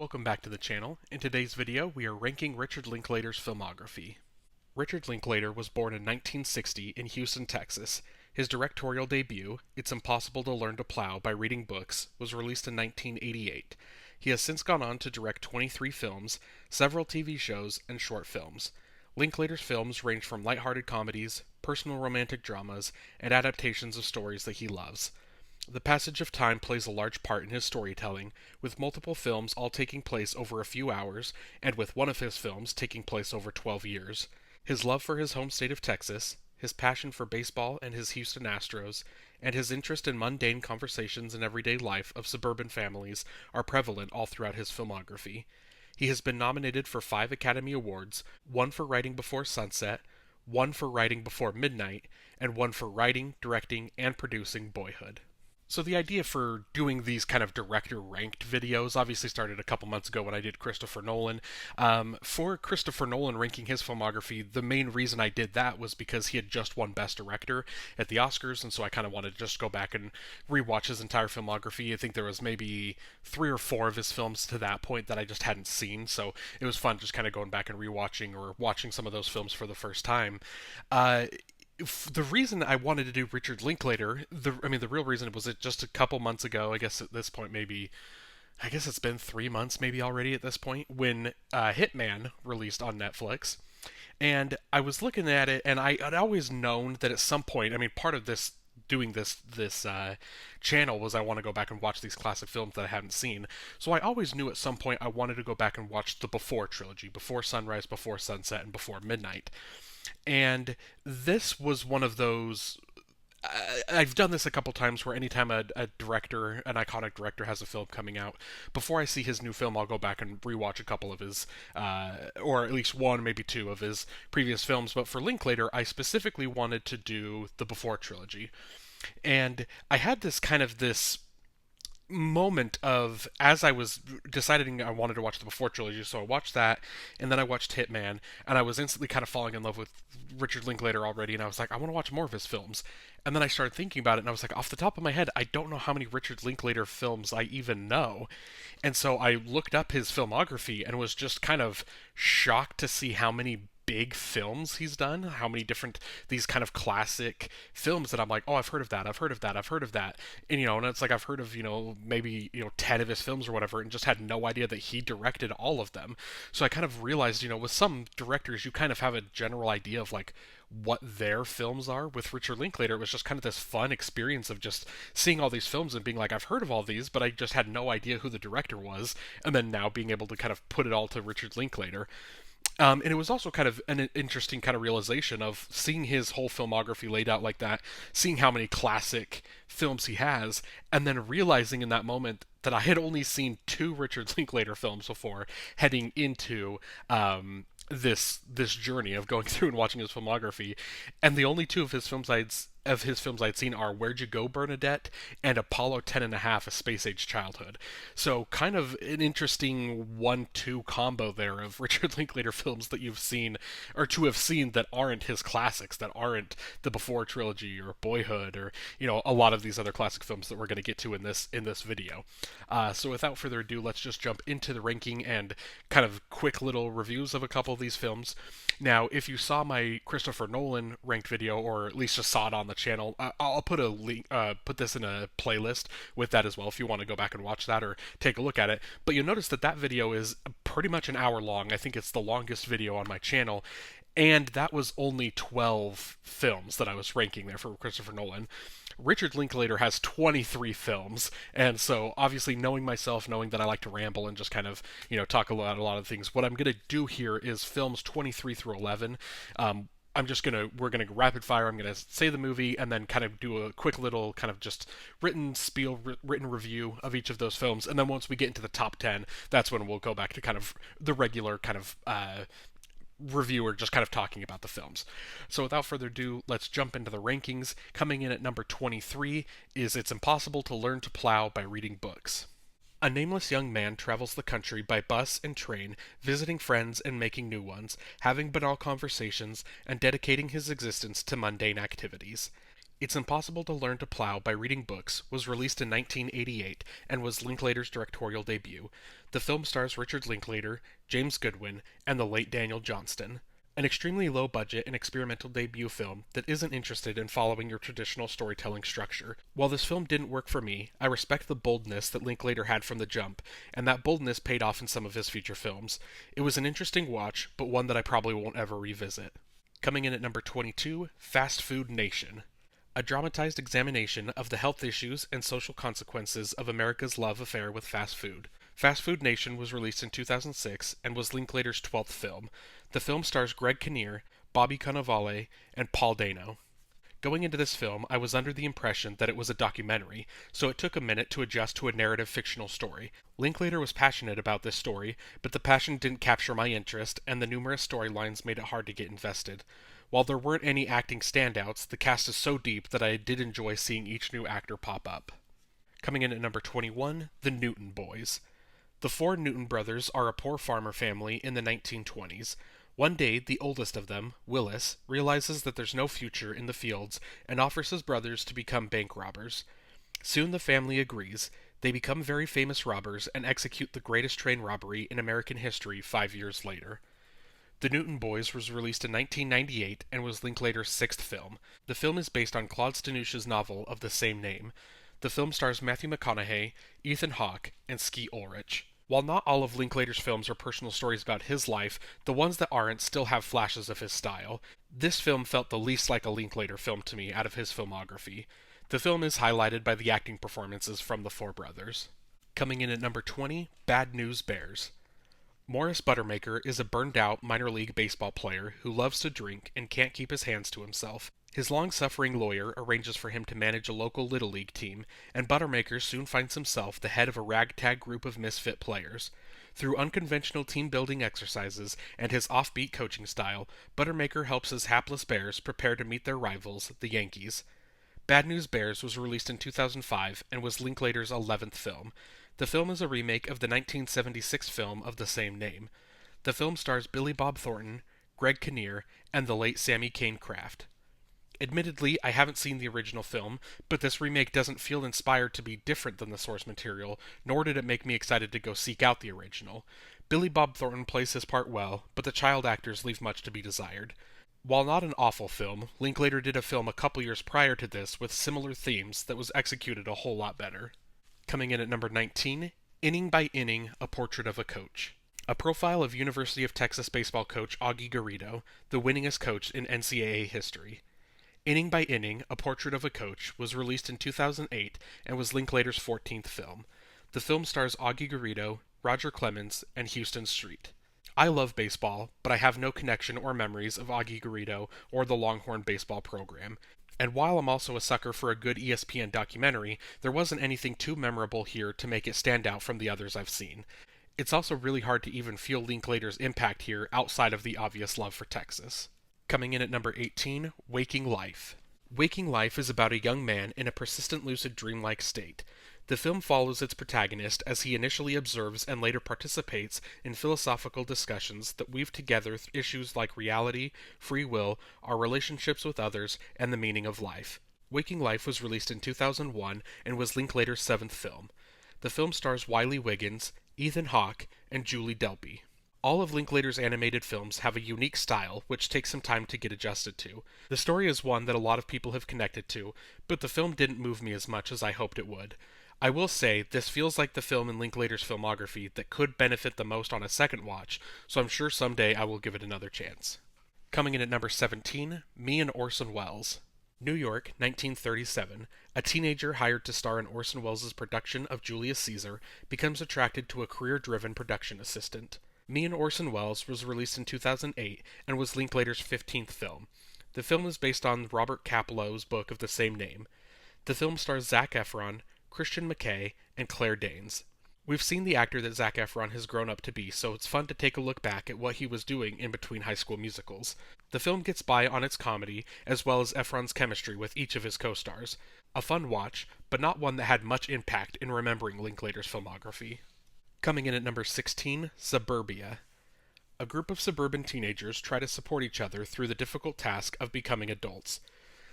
Welcome back to the channel. In today's video, we are ranking Richard Linklater's filmography. Richard Linklater was born in 1960 in Houston, Texas. His directorial debut, It's Impossible to Learn to Plow by Reading Books, was released in 1988. He has since gone on to direct 23 films, several TV shows, and short films. Linklater's films range from lighthearted comedies, personal romantic dramas, and adaptations of stories that he loves. The passage of time plays a large part in his storytelling, with multiple films all taking place over a few hours, and with one of his films taking place over 12 years. His love for his home state of Texas, his passion for baseball and his Houston Astros, and his interest in mundane conversations and everyday life of suburban families are prevalent all throughout his filmography. He has been nominated for 5 Academy Awards, one for Writing Before Sunset, one for Writing Before Midnight, and one for writing, directing, and producing Boyhood. So the idea for doing these kind of director-ranked videos obviously started a couple months ago when I did Christopher Nolan. For Christopher Nolan ranking his filmography, the main reason I did that was because he had just won Best Director at the Oscars, and so I kind of wanted to just go back and rewatch his entire filmography. I think there was maybe 3 or 4 of his films to that point that I just hadn't seen, so it was fun just kind of going back and rewatching or watching some of those films for the first time. The reason I wanted to do Richard Linklater, the real reason was it just a couple months ago. I guess at this point, I guess it's been 3 months maybe already at this point, when Hitman released on Netflix. And I was looking at it, and I'd always known that at some point, part of this doing this channel was I want to go back and watch these classic films that I hadn't seen. So I always knew at some point I wanted to go back and watch the Before trilogy, Before Sunrise, Before Sunset, and Before Midnight. And this was one of those. I've done this a couple times where anytime a director, an iconic director, has a film coming out, before I see his new film, I'll go back and rewatch a couple of his, or at least one, maybe 2 of his previous films. But for Linklater, I specifically wanted to do the Before trilogy. And I had this moment of, as I was deciding I wanted to watch the Before trilogy, so I watched that, and then I watched Hitman, and I was instantly kind of falling in love with Richard Linklater already, and I was like, I want to watch more of his films. And then I started thinking about it, and I was like, off the top of my head, I don't know how many Richard Linklater films I even know. And so I looked up his filmography and was just kind of shocked to see how many big films he's done, how many different these kind of classic films that I'm like, oh, I've heard of that, I've heard of that, I've heard of that. And it's like I've heard of, maybe, 10 of his films or whatever, and just had no idea that he directed all of them. So I kind of realized, with some directors you kind of have a general idea of like what their films are. With Richard Linklater, it was just kind of this fun experience of just seeing all these films and being like, I've heard of all these, but I just had no idea who the director was, and then now being able to kind of put it all to Richard Linklater. And it was also kind of an interesting kind of realization of seeing his whole filmography laid out like that, seeing how many classic films he has, and then realizing in that moment that I had only seen 2 Richard Linklater films before heading into this journey of going through and watching his filmography, and the only 2 of his films I'd seen are Where'd You Go, Bernadette, and Apollo 10.5: A Space Age Childhood. So kind of an interesting 1-2 combo there of Richard Linklater films that you've seen, or to have seen, that aren't his classics, that aren't the Before trilogy or Boyhood, or a lot of these other classic films that we're going to get to in this video. So without further ado, let's just jump into the ranking and kind of quick little reviews of a couple of these films. Now, if you saw my Christopher Nolan ranked video, or at least just saw it on the channel, I'll put a link, put this in a playlist with that as well if you want to go back and watch that or take a look at it. But you'll notice that video is pretty much an hour long. I think it's the longest video on my channel, and that was only 12 films that I was ranking there for Christopher Nolan. Richard Linklater has 23 films, and so obviously, knowing myself, knowing that I like to ramble and just kind of talk a lot of things, what I'm going to do here is films 23 through 11. We're gonna rapid fire. I'm gonna say the movie and then kind of do a quick little kind of just written review of each of those films, and then once we get into the top 10, that's when we'll go back to kind of the regular kind of reviewer, just kind of talking about the films. So without further ado, let's jump into the rankings. Coming in at number 23 is It's Impossible to Learn to Plow by Reading Books. A nameless young man travels the country by bus and train, visiting friends and making new ones, having banal conversations, and dedicating his existence to mundane activities. It's Impossible to Learn to Plow by Reading Books was released in 1988 and was Linklater's directorial debut. The film stars Richard Linklater, James Goodwin, and the late Daniel Johnston. An extremely low budget and experimental debut film that isn't interested in following your traditional storytelling structure. While this film didn't work for me, I respect the boldness that Linklater had from the jump, and that boldness paid off in some of his future films. It was an interesting watch, but one that I probably won't ever revisit. Coming in at number 22, Fast Food Nation. A dramatized examination of the health issues and social consequences of America's love affair with fast food. Fast Food Nation was released in 2006 and was Linklater's 12th film. The film stars Greg Kinnear, Bobby Cannavale, and Paul Dano. Going into this film, I was under the impression that it was a documentary, so it took a minute to adjust to a narrative fictional story. Linklater was passionate about this story, but the passion didn't capture my interest, and the numerous storylines made it hard to get invested. While there weren't any acting standouts, the cast is so deep that I did enjoy seeing each new actor pop up. Coming in at number 21, The Newton Boys. The four Newton brothers are a poor farmer family in the 1920s. One day, the oldest of them, Willis, realizes that there's no future in the fields and offers his brothers to become bank robbers. Soon the family agrees. They become very famous robbers and execute the greatest train robbery in American history 5 years later. The Newton Boys was released in 1998 and was Linklater's sixth film. The film is based on Claude Stanush's novel of the same name. The film stars Matthew McConaughey, Ethan Hawke, and Skeet Ulrich. While not all of Linklater's films are personal stories about his life, the ones that aren't still have flashes of his style. This film felt the least like a Linklater film to me out of his filmography. The film is highlighted by the acting performances from the four brothers. Coming in at number 20, Bad News Bears. Morris Buttermaker is a burned-out minor league baseball player who loves to drink and can't keep his hands to himself. His long-suffering lawyer arranges for him to manage a local Little League team, and Buttermaker soon finds himself the head of a ragtag group of misfit players. Through unconventional team-building exercises and his offbeat coaching style, Buttermaker helps his hapless Bears prepare to meet their rivals, the Yankees. Bad News Bears was released in 2005 and was Linklater's 11th film. The film is a remake of the 1976 film of the same name. The film stars Billy Bob Thornton, Greg Kinnear, and the late Sammy Kane Kraft. Admittedly, I haven't seen the original film, but this remake doesn't feel inspired to be different than the source material, nor did it make me excited to go seek out the original. Billy Bob Thornton plays his part well, but the child actors leave much to be desired. While not an awful film, Linklater did a film a couple years prior to this with similar themes that was executed a whole lot better. Coming in at number 19, Inning by Inning, A Portrait of a Coach. A profile of University of Texas baseball coach Augie Garrido, the winningest coach in NCAA history. Inning by Inning, A Portrait of a Coach was released in 2008 and was Linklater's 14th film. The film stars Augie Garrido, Roger Clemens, and Houston Street. I love baseball, but I have no connection or memories of Augie Garrido or the Longhorn baseball program. And while I'm also a sucker for a good ESPN documentary, there wasn't anything too memorable here to make it stand out from the others I've seen. It's also really hard to even feel Linklater's impact here outside of the obvious love for Texas. Coming in at number 18, Waking Life. Waking Life is about a young man in a persistent lucid dreamlike state. The film follows its protagonist as he initially observes and later participates in philosophical discussions that weave together issues like reality, free will, our relationships with others, and the meaning of life. Waking Life was released in 2001 and was Linklater's 7th film. The film stars Wiley Wiggins, Ethan Hawke, and Julie Delpy. All of Linklater's animated films have a unique style, which takes some time to get adjusted to. The story is one that a lot of people have connected to, but the film didn't move me as much as I hoped it would. I will say, this feels like the film in Linklater's filmography that could benefit the most on a second watch, so I'm sure someday I will give it another chance. Coming in at number 17, Me and Orson Welles. New York, 1937. A teenager hired to star in Orson Welles' production of Julius Caesar becomes attracted to a career-driven production assistant. Me and Orson Welles was released in 2008 and was Linklater's 15th film. The film is based on Robert Kapelow's book of the same name. The film stars Zac Efron, Christian McKay, and Claire Danes. We've seen the actor that Zac Efron has grown up to be, so it's fun to take a look back at what he was doing in between High School Musicals. The film gets by on its comedy, as well as Efron's chemistry with each of his co-stars. A fun watch, but not one that had much impact in remembering Linklater's filmography. Coming in at number 16, Suburbia. A group of suburban teenagers try to support each other through the difficult task of becoming adults.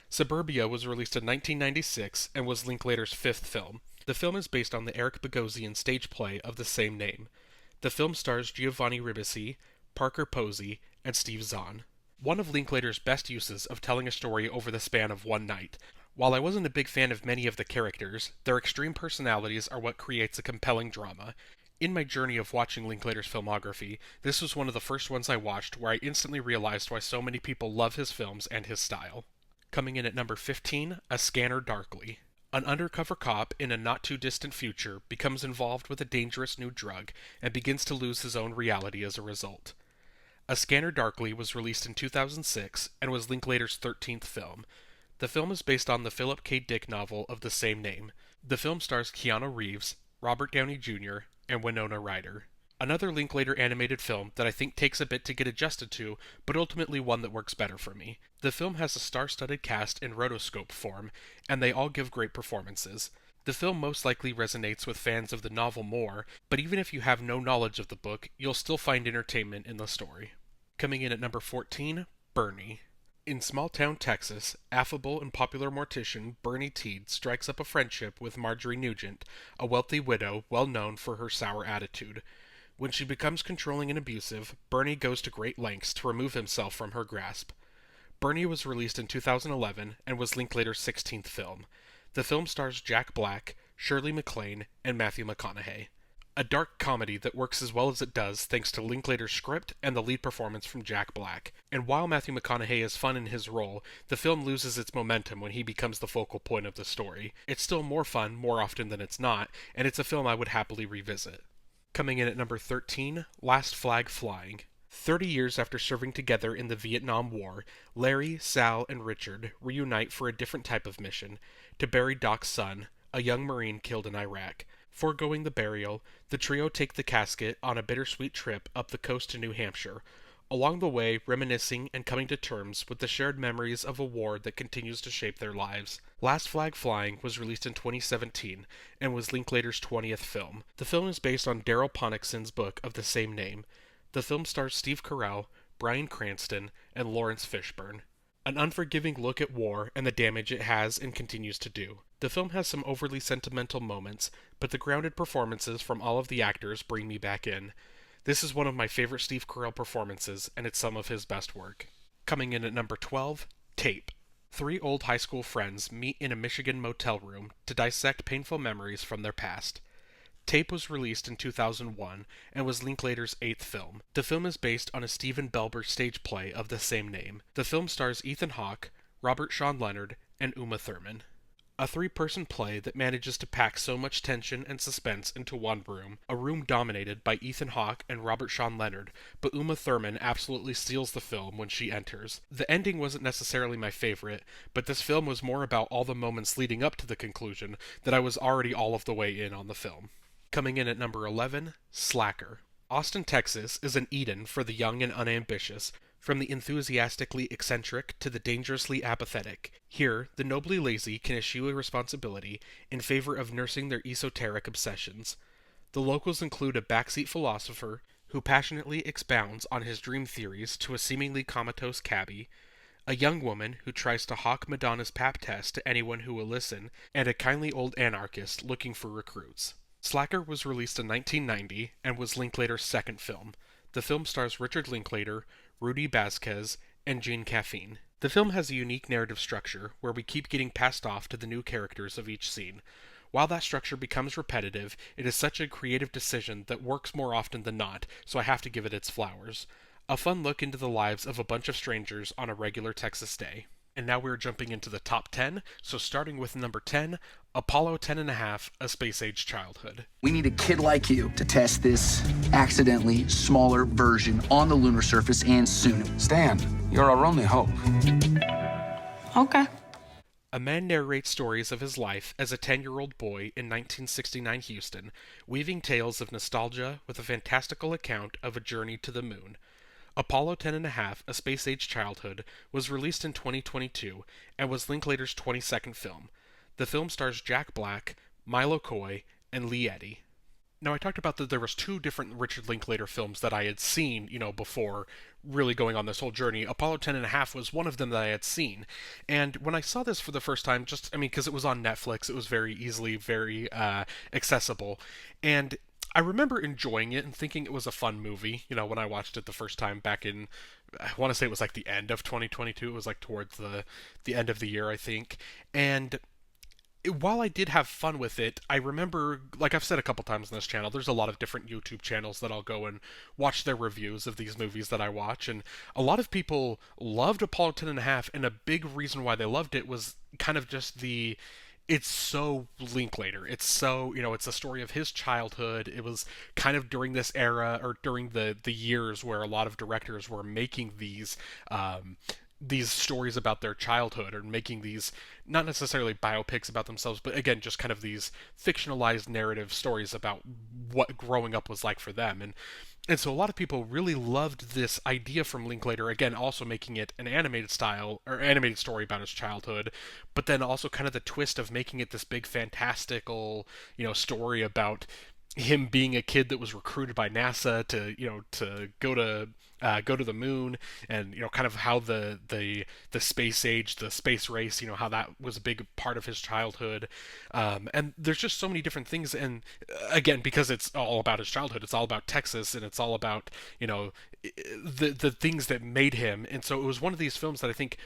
Suburbia was released in 1996 and was Linklater's fifth film. The film is based on the Eric Bogosian stage play of the same name. The film stars Giovanni Ribisi, Parker Posey, and Steve Zahn. One of Linklater's best uses of telling a story over the span of one night. While I wasn't a big fan of many of the characters, their extreme personalities are what creates a compelling drama. In my journey of watching Linklater's filmography, this was one of the first ones I watched where I instantly realized why so many people love his films and his style. Coming in at number 15, A Scanner Darkly. An undercover cop in a not-too-distant future becomes involved with a dangerous new drug and begins to lose his own reality as a result. A Scanner Darkly was released in 2006 and was Linklater's 13th film. The film is based on the Philip K. Dick novel of the same name. The film stars Keanu Reeves, Robert Downey Jr., and Winona Ryder. Another Linklater animated film that I think takes a bit to get adjusted to, but ultimately one that works better for me. The film has a star-studded cast in rotoscope form, and they all give great performances. The film most likely resonates with fans of the novel more, but even if you have no knowledge of the book, you'll still find entertainment in the story. Coming in at number 14, Bernie. In small-town Texas, affable and popular mortician Bernie Teed strikes up a friendship with Marjorie Nugent, a wealthy widow well known for her sour attitude. When she becomes controlling and abusive, Bernie goes to great lengths to remove himself from her grasp. Bernie was released in 2011 and was Linklater's 16th film. The film stars Jack Black, Shirley MacLaine, and Matthew McConaughey. A dark comedy that works as well as it does thanks to Linklater's script and the lead performance from Jack Black. And while Matthew McConaughey is fun in his role, the film loses its momentum when he becomes the focal point of the story. It's still more fun more often than it's not, and it's a film I would happily revisit. Coming in at number 13, Last Flag Flying. 30 years after serving together in the Vietnam War, Larry, Sal, and Richard reunite for a different type of mission, to bury Doc's son, a young Marine killed in Iraq. Foregoing the burial, the trio take the casket on a bittersweet trip up the coast to New Hampshire, along the way reminiscing and coming to terms with the shared memories of a war that continues to shape their lives. Last Flag Flying was released in 2017 and was Linklater's 20th film. The film is based on Daryl Ponickson's book of the same name. The film stars Steve Carell, Bryan Cranston, and Lawrence Fishburne. An unforgiving look at war and the damage it has and continues to do. The film has some overly sentimental moments, but the grounded performances from all of the actors bring me back in. This is one of my favorite Steve Carell performances, and it's some of his best work. Coming in at number 12, Tape. 3 old high school friends meet in a Michigan motel room to dissect painful memories from their past. Tape was released in 2001 and was Linklater's 8th film. The film is based on a Steven Belber stage play of the same name. The film stars Ethan Hawke, Robert Sean Leonard, and Uma Thurman. A 3-person play that manages to pack so much tension and suspense into one room, a room dominated by Ethan Hawke and Robert Sean Leonard, but Uma Thurman absolutely steals the film when she enters. The ending wasn't necessarily my favorite, but this film was more about all the moments leading up to the conclusion that I was already all of the way in on the film. Coming in at number 11, Slacker. Austin, Texas is an Eden for the young and unambitious, from the enthusiastically eccentric to the dangerously apathetic. Here, the nobly lazy can eschew responsibility in favor of nursing their esoteric obsessions. The locals include a backseat philosopher who passionately expounds on his dream theories to a seemingly comatose cabbie, a young woman who tries to hawk Madonna's pap test to anyone who will listen, and a kindly old anarchist looking for recruits. Slacker was released in 1990 and was Linklater's 2nd film. The film stars Richard Linklater, Rudy Vasquez, and Jean Caffeine. The film has a unique narrative structure where we keep getting passed off to the new characters of each scene. While that structure becomes repetitive, it is such a creative decision that works more often than not, so I have to give it its flowers. A fun look into the lives of a bunch of strangers on a regular Texas day. And now we're jumping into the top 10, so starting with number 10, Apollo 10.5, A Space-Age Childhood. We need a kid like you to test this accidentally smaller version on the lunar surface and soon. Stan, you're our only hope. Okay. A man narrates stories of his life as a 10-year-old boy in 1969 Houston, weaving tales of nostalgia with a fantastical account of a journey to the moon. Apollo 10.5, A Space-Age Childhood was released in 2022 and was Linklater's 22nd film. The film stars Jack Black, Milo Coy, and Lee Eddy. Now, I talked about that there was two different Richard Linklater films that I had seen, before really going on this whole journey. Apollo 10 and a half was one of them that I had seen. And when I saw this for the first time, because it was on Netflix, it was very easily, very accessible. And I remember enjoying it and thinking it was a fun movie, when I watched it the first time back in, I want to say it was like the end of 2022. It was like towards the end of the year, I think. And while I did have fun with it, I remember, like I've said a couple times on this channel, there's a lot of different YouTube channels that I'll go and watch their reviews of these movies that I watch, and a lot of people loved Apollo 10 and a half, and a big reason why they loved it was kind of just it's so Linklater. It's so, it's a story of his childhood. It was kind of during this era, or during the years where a lot of directors were making these stories about their childhood, or making these not necessarily biopics about themselves, but again, just kind of these fictionalized narrative stories about what growing up was like for them. And so a lot of people really loved this idea from Linklater, again, also making it an animated style, or animated story about his childhood, but then also kind of the twist of making it this big fantastical, story about him being a kid that was recruited by NASA to go to the moon, and kind of how the space age, the space race, how that was a big part of his childhood. And there's just so many different things, and again, because it's all about his childhood, it's all about Texas, and it's all about the things that made him. And so it was one of these films that I think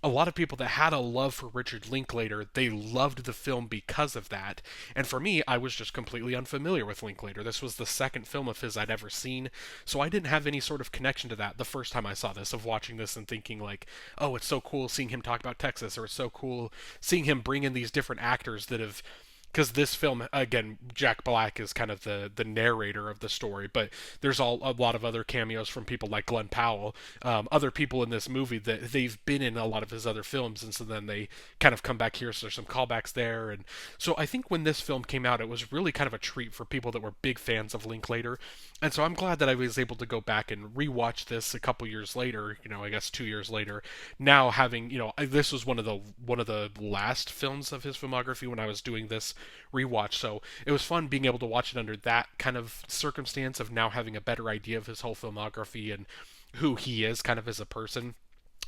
a lot of people that had a love for Richard Linklater, they loved the film because of that. And for me, I was just completely unfamiliar with Linklater. This was the second film of his I'd ever seen, so I didn't have any sort of connection to that the first time I saw this, of watching this and thinking like, oh, it's so cool seeing him talk about Texas, or it's so cool seeing him bring in these different actors that have, because this film, again, Jack Black is kind of the narrator of the story, but there's a lot of other cameos from people like Glenn Powell, other people in this movie that they've been in a lot of his other films, and so then they kind of come back here, so there's some callbacks there. And so I think when this film came out, it was really kind of a treat for people that were big fans of Linklater, and so I'm glad that I was able to go back and rewatch this a couple years later, I guess 2 years later, now having, this was one of the last films of his filmography when I was doing this rewatch. So it was fun being able to watch it under that kind of circumstance of now having a better idea of his whole filmography and who he is kind of as a person.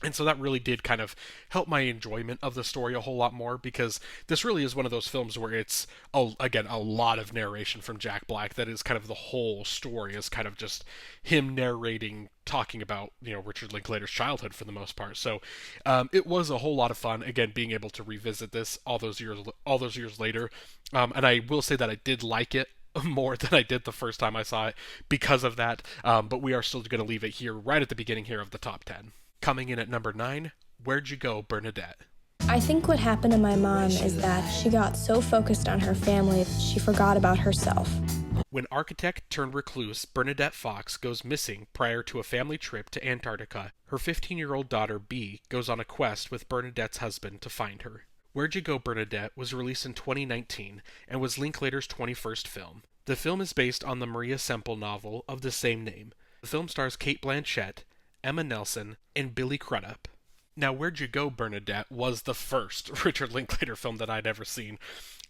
And so that really did kind of help my enjoyment of the story a whole lot more, because this really is one of those films where it's, again, a lot of narration from Jack Black. That is kind of the whole story, is kind of just him narrating, talking about, Richard Linklater's childhood for the most part. So it was a whole lot of fun, again, being able to revisit this all those years later. And I will say that I did like it more than I did the first time I saw it because of that. But we are still going to leave it here right at the beginning here of the top 10. Coming in at number 9, Where'd You Go, Bernadette? I think what happened to my mom is that she got so focused on her family that she forgot about herself. When architect turned recluse Bernadette Fox goes missing prior to a family trip to Antarctica, her 15-year-old daughter Bee goes on a quest with Bernadette's husband to find her. Where'd You Go, Bernadette was released in 2019 and was Linklater's 21st film. The film is based on the Maria Semple novel of the same name. The film stars Cate Blanchett, Emma Nelson, and Billy Crudup. Now, Where'd You Go, Bernadette was the first Richard Linklater film that I'd ever seen.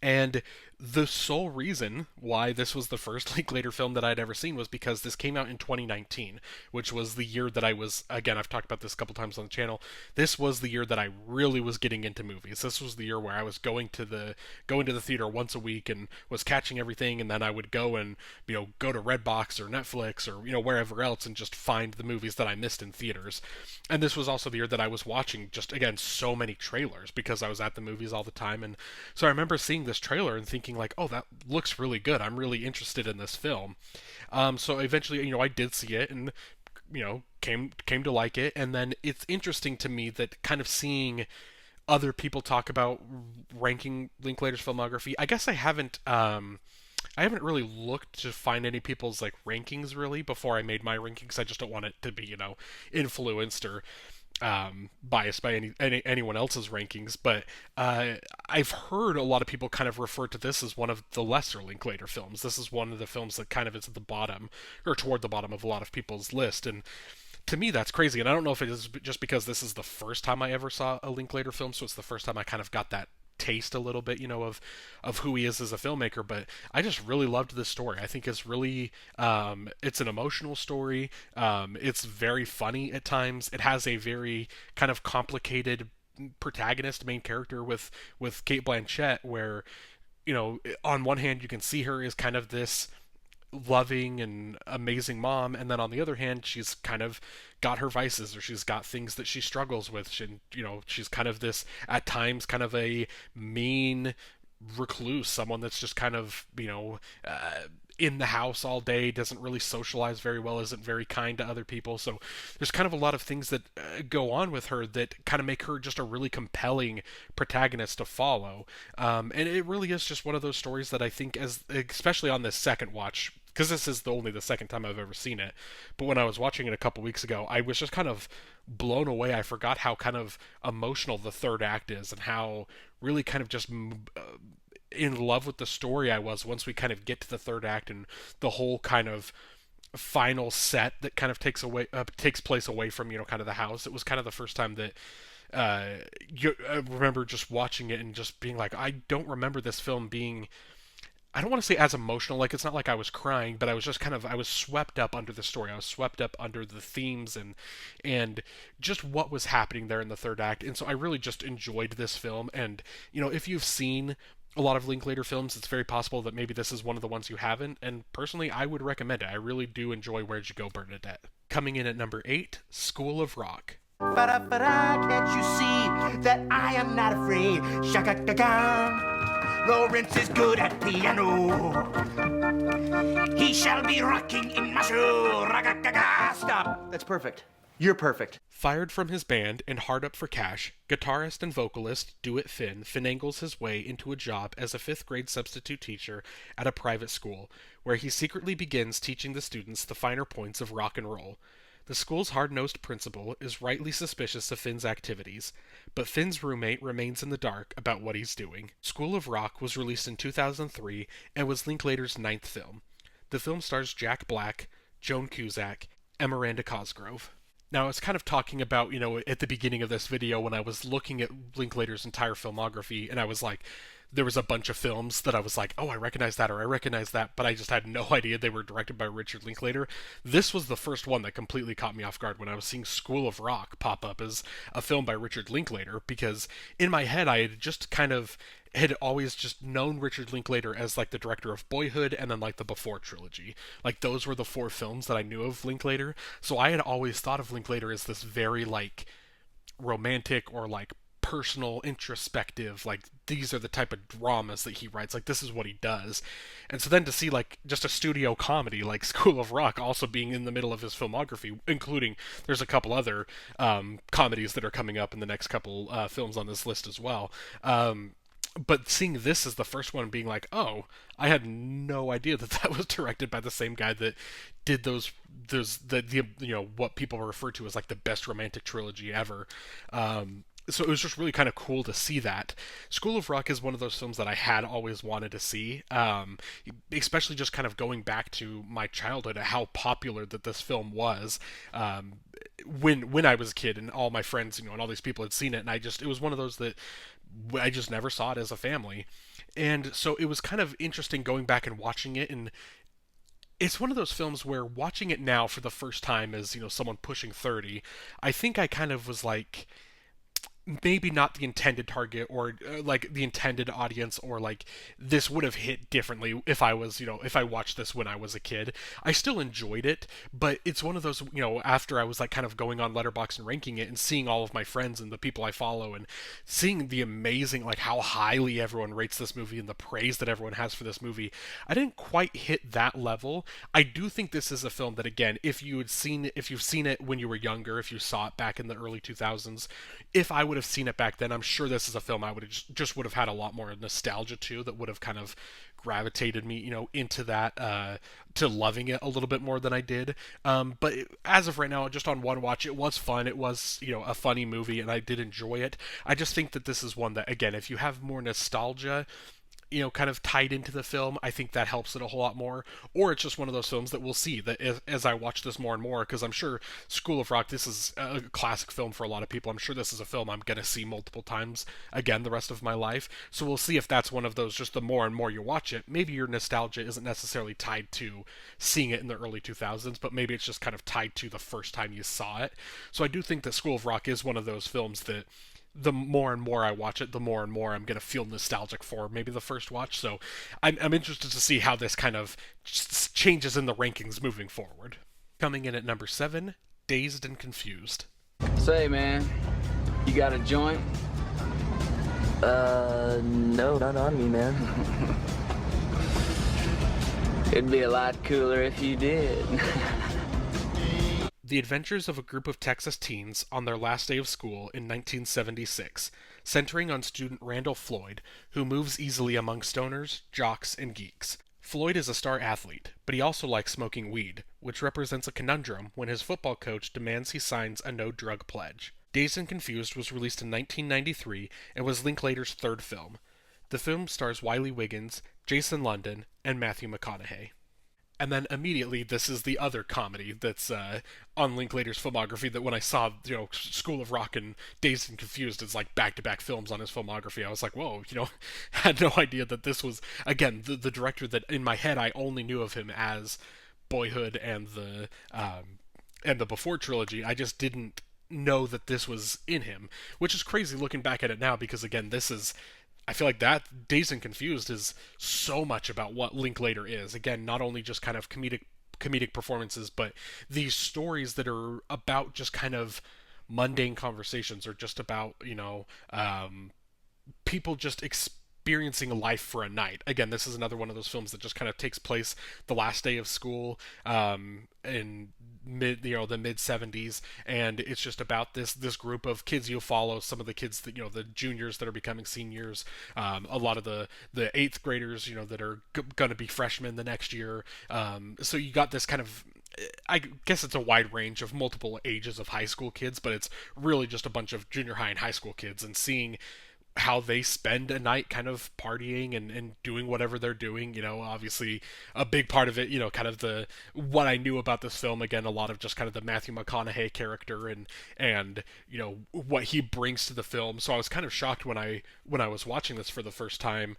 And the sole reason why this was the first Linklater film that I'd ever seen was because this came out in 2019, which was the year that I was, again, I've talked about this a couple times on the channel, this was the year that I really was getting into movies. This was the year where I was going to the theater once a week and was catching everything, and then I would go and, go to Redbox or Netflix or, wherever else and just find the movies that I missed in theaters. And this was also the year that I was watching just, again, so many trailers because I was at the movies all the time. And so I remember seeing this trailer and thinking like, oh, that looks really good. I'm really interested in this film. So eventually, I did see it and, came to like it. And then it's interesting to me that kind of seeing other people talk about ranking Linklater's filmography. I guess I haven't really looked to find any people's like rankings really before I made my rankings. I just don't want it to be, influenced or biased by anyone else's rankings, but I've heard a lot of people kind of refer to this as one of the lesser Linklater films. This is one of the films that kind of is at the bottom, or toward the bottom of a lot of people's list, and to me that's crazy. And I don't know if it is just because this is the first time I ever saw a Linklater film, so it's the first time I kind of got that taste a little bit, of who he is as a filmmaker. But I just really loved this story. I think it's really, it's an emotional story. It's very funny at times. It has a very kind of complicated protagonist, main character with Kate Blanchett, where on one hand you can see her as kind of this loving and amazing mom, and then on the other hand she's kind of got her vices, or she's got things that she struggles with. She's kind of this, at times, kind of a mean recluse, someone that's just kind of in the house all day, doesn't really socialize very well, isn't very kind to other people. So there's kind of a lot of things that go on with her that kind of make her just a really compelling protagonist to follow. And it really is just one of those stories that I think, especially on this second watch, because this is only the second time I've ever seen it, but when I was watching it a couple weeks ago, I was just kind of blown away. I forgot how kind of emotional the third act is, and how really kind of just in love with the story I was once we kind of get to the third act and the whole kind of final set that kind of takes place away from kind of the house. It was kind of the first time that I remember just watching it and just being like, I don't remember this film being, I don't want to say as emotional, like it's not like I was crying, but I was just I was swept up under the story. I was swept up under the themes and just what was happening there in the third act. And so I really just enjoyed this film. And if you've seen a lot of Linklater films, it's very possible that maybe this is one of the ones you haven't. And personally, I would recommend it. I really do enjoy Where'd You Go, Bernadette. Coming in at number 8, School of Rock. Ba-da-ba-da, can't you see that I am not afraid? Shaka-ga-ga. Lawrence is good at piano. He shall be rocking in my shoe. Ra-ga-ga-ga. Stop. That's perfect. You're perfect. Fired from his band and hard up for cash, guitarist and vocalist Dewitt Finn finagles his way into a job as a 5th grade substitute teacher at a private school, where he secretly begins teaching the students the finer points of rock and roll. The school's hard-nosed principal is rightly suspicious of Finn's activities, but Finn's roommate remains in the dark about what he's doing. School of Rock was released in 2003 and was Linklater's 9th film. The film stars Jack Black, Joan Cusack, and Miranda Cosgrove. Now, I was kind of talking about, at the beginning of this video when I was looking at Linklater's entire filmography, and I was like, there was a bunch of films that I was like, oh, I recognize that, or I recognize that, but I just had no idea they were directed by Richard Linklater. This was the first one that completely caught me off guard when I was seeing School of Rock pop up as a film by Richard Linklater, because in my head I had always just known Richard Linklater as like the director of Boyhood and then like the Before trilogy. Like those were the 4 films that I knew of Linklater. So I had always thought of Linklater as this very like romantic or like personal, introspective, like these are the type of dramas that he writes, like this is what he does. And so then to see like just a studio comedy like School of Rock also being in the middle of his filmography, including there's a couple other comedies that are coming up in the next couple films on this list as well. But seeing this as the first one, being like, oh, I had no idea that was directed by the same guy that did what people refer to as like the best romantic trilogy ever. So it was just really kind of cool to see that. School of Rock is one of those films that I had always wanted to see, especially just kind of going back to my childhood, how popular that this film was when I was a kid, and all my friends, and all these people had seen it, and it was one of those that I just never saw it as a family. And so it was kind of interesting going back and watching it, and it's one of those films where watching it now for the first time as, someone pushing 30, I think I kind of was like, maybe not the intended target or like the intended audience, or like this would have hit differently if I was, if I watched this when I was a kid. I still enjoyed it, but it's one of those, after I was like kind of going on Letterboxd and ranking it and seeing all of my friends and the people I follow and seeing the amazing, like how highly everyone rates this movie and the praise that everyone has for this movie, I didn't quite hit that level. I do think this is a film that, again, if you've seen it when you were younger, if you saw it back in the early 2000s, if I would have seen it back then, I'm sure this is a film I would have just would have had a lot more nostalgia to, that would have kind of gravitated me, into that, to loving it a little bit more than I did. But as of right now, just on one watch, it was fun. It was, a funny movie, and I did enjoy it. I just think that this is one that, again, if you have more nostalgia, kind of tied into the film, I think that helps it a whole lot more. Or it's just one of those films that we'll see that as I watch this more and more, because I'm sure School of Rock, this is a classic film for a lot of people. I'm sure this is a film I'm going to see multiple times again the rest of my life. So we'll see if that's one of those, just the more and more you watch it, maybe your nostalgia isn't necessarily tied to seeing it in the early 2000s, but maybe it's just kind of tied to the first time you saw it. So I do think that School of Rock is one of those films that the more and more I watch it, the more and more I'm going to feel nostalgic for maybe the first watch. So I'm interested to see how this kind of changes in the rankings moving forward. Coming in at number 7, Dazed and Confused. Say, man, you got a joint? No, not on me, man. It'd be a lot cooler if you did. The adventures of a group of Texas teens on their last day of school in 1976, centering on student Randall Floyd, who moves easily among stoners, jocks, and geeks. Floyd is a star athlete, but he also likes smoking weed, which represents a conundrum when his football coach demands he signs a no-drug pledge. Dazed and Confused was released in 1993 and was Linklater's third film. The film stars Wiley Wiggins, Jason London, and Matthew McConaughey. And then immediately, this is the other comedy that's on Linklater's filmography that when I saw, School of Rock and Dazed and Confused as like back-to-back films on his filmography, I was like, whoa, had no idea that this was, again, the director that in my head I only knew of him as Boyhood and the Before trilogy. I just didn't know that this was in him, which is crazy looking back at it now because, again, I feel like that Dazed and Confused is so much about what Linklater is. Again, not only just kind of comedic performances, but these stories that are about just kind of mundane conversations, or just about people just experiencing life for a night. Again, this is another one of those films that just kind of takes place the last day of school in the mid 70s, and it's just about this group of kids you follow. Some of the kids that the juniors that are becoming seniors, a lot of the 8th graders that are going to be freshmen the next year. So you got this kind of, I guess it's a wide range of multiple ages of high school kids, but it's really just a bunch of junior high and high school kids, and seeing how they spend a night kind of partying and doing whatever they're doing. Obviously a big part of it, kind of what I knew about this film, again, a lot of just kind of the Matthew McConaughey character and what he brings to the film. So I was kind of shocked when I was watching this for the first time,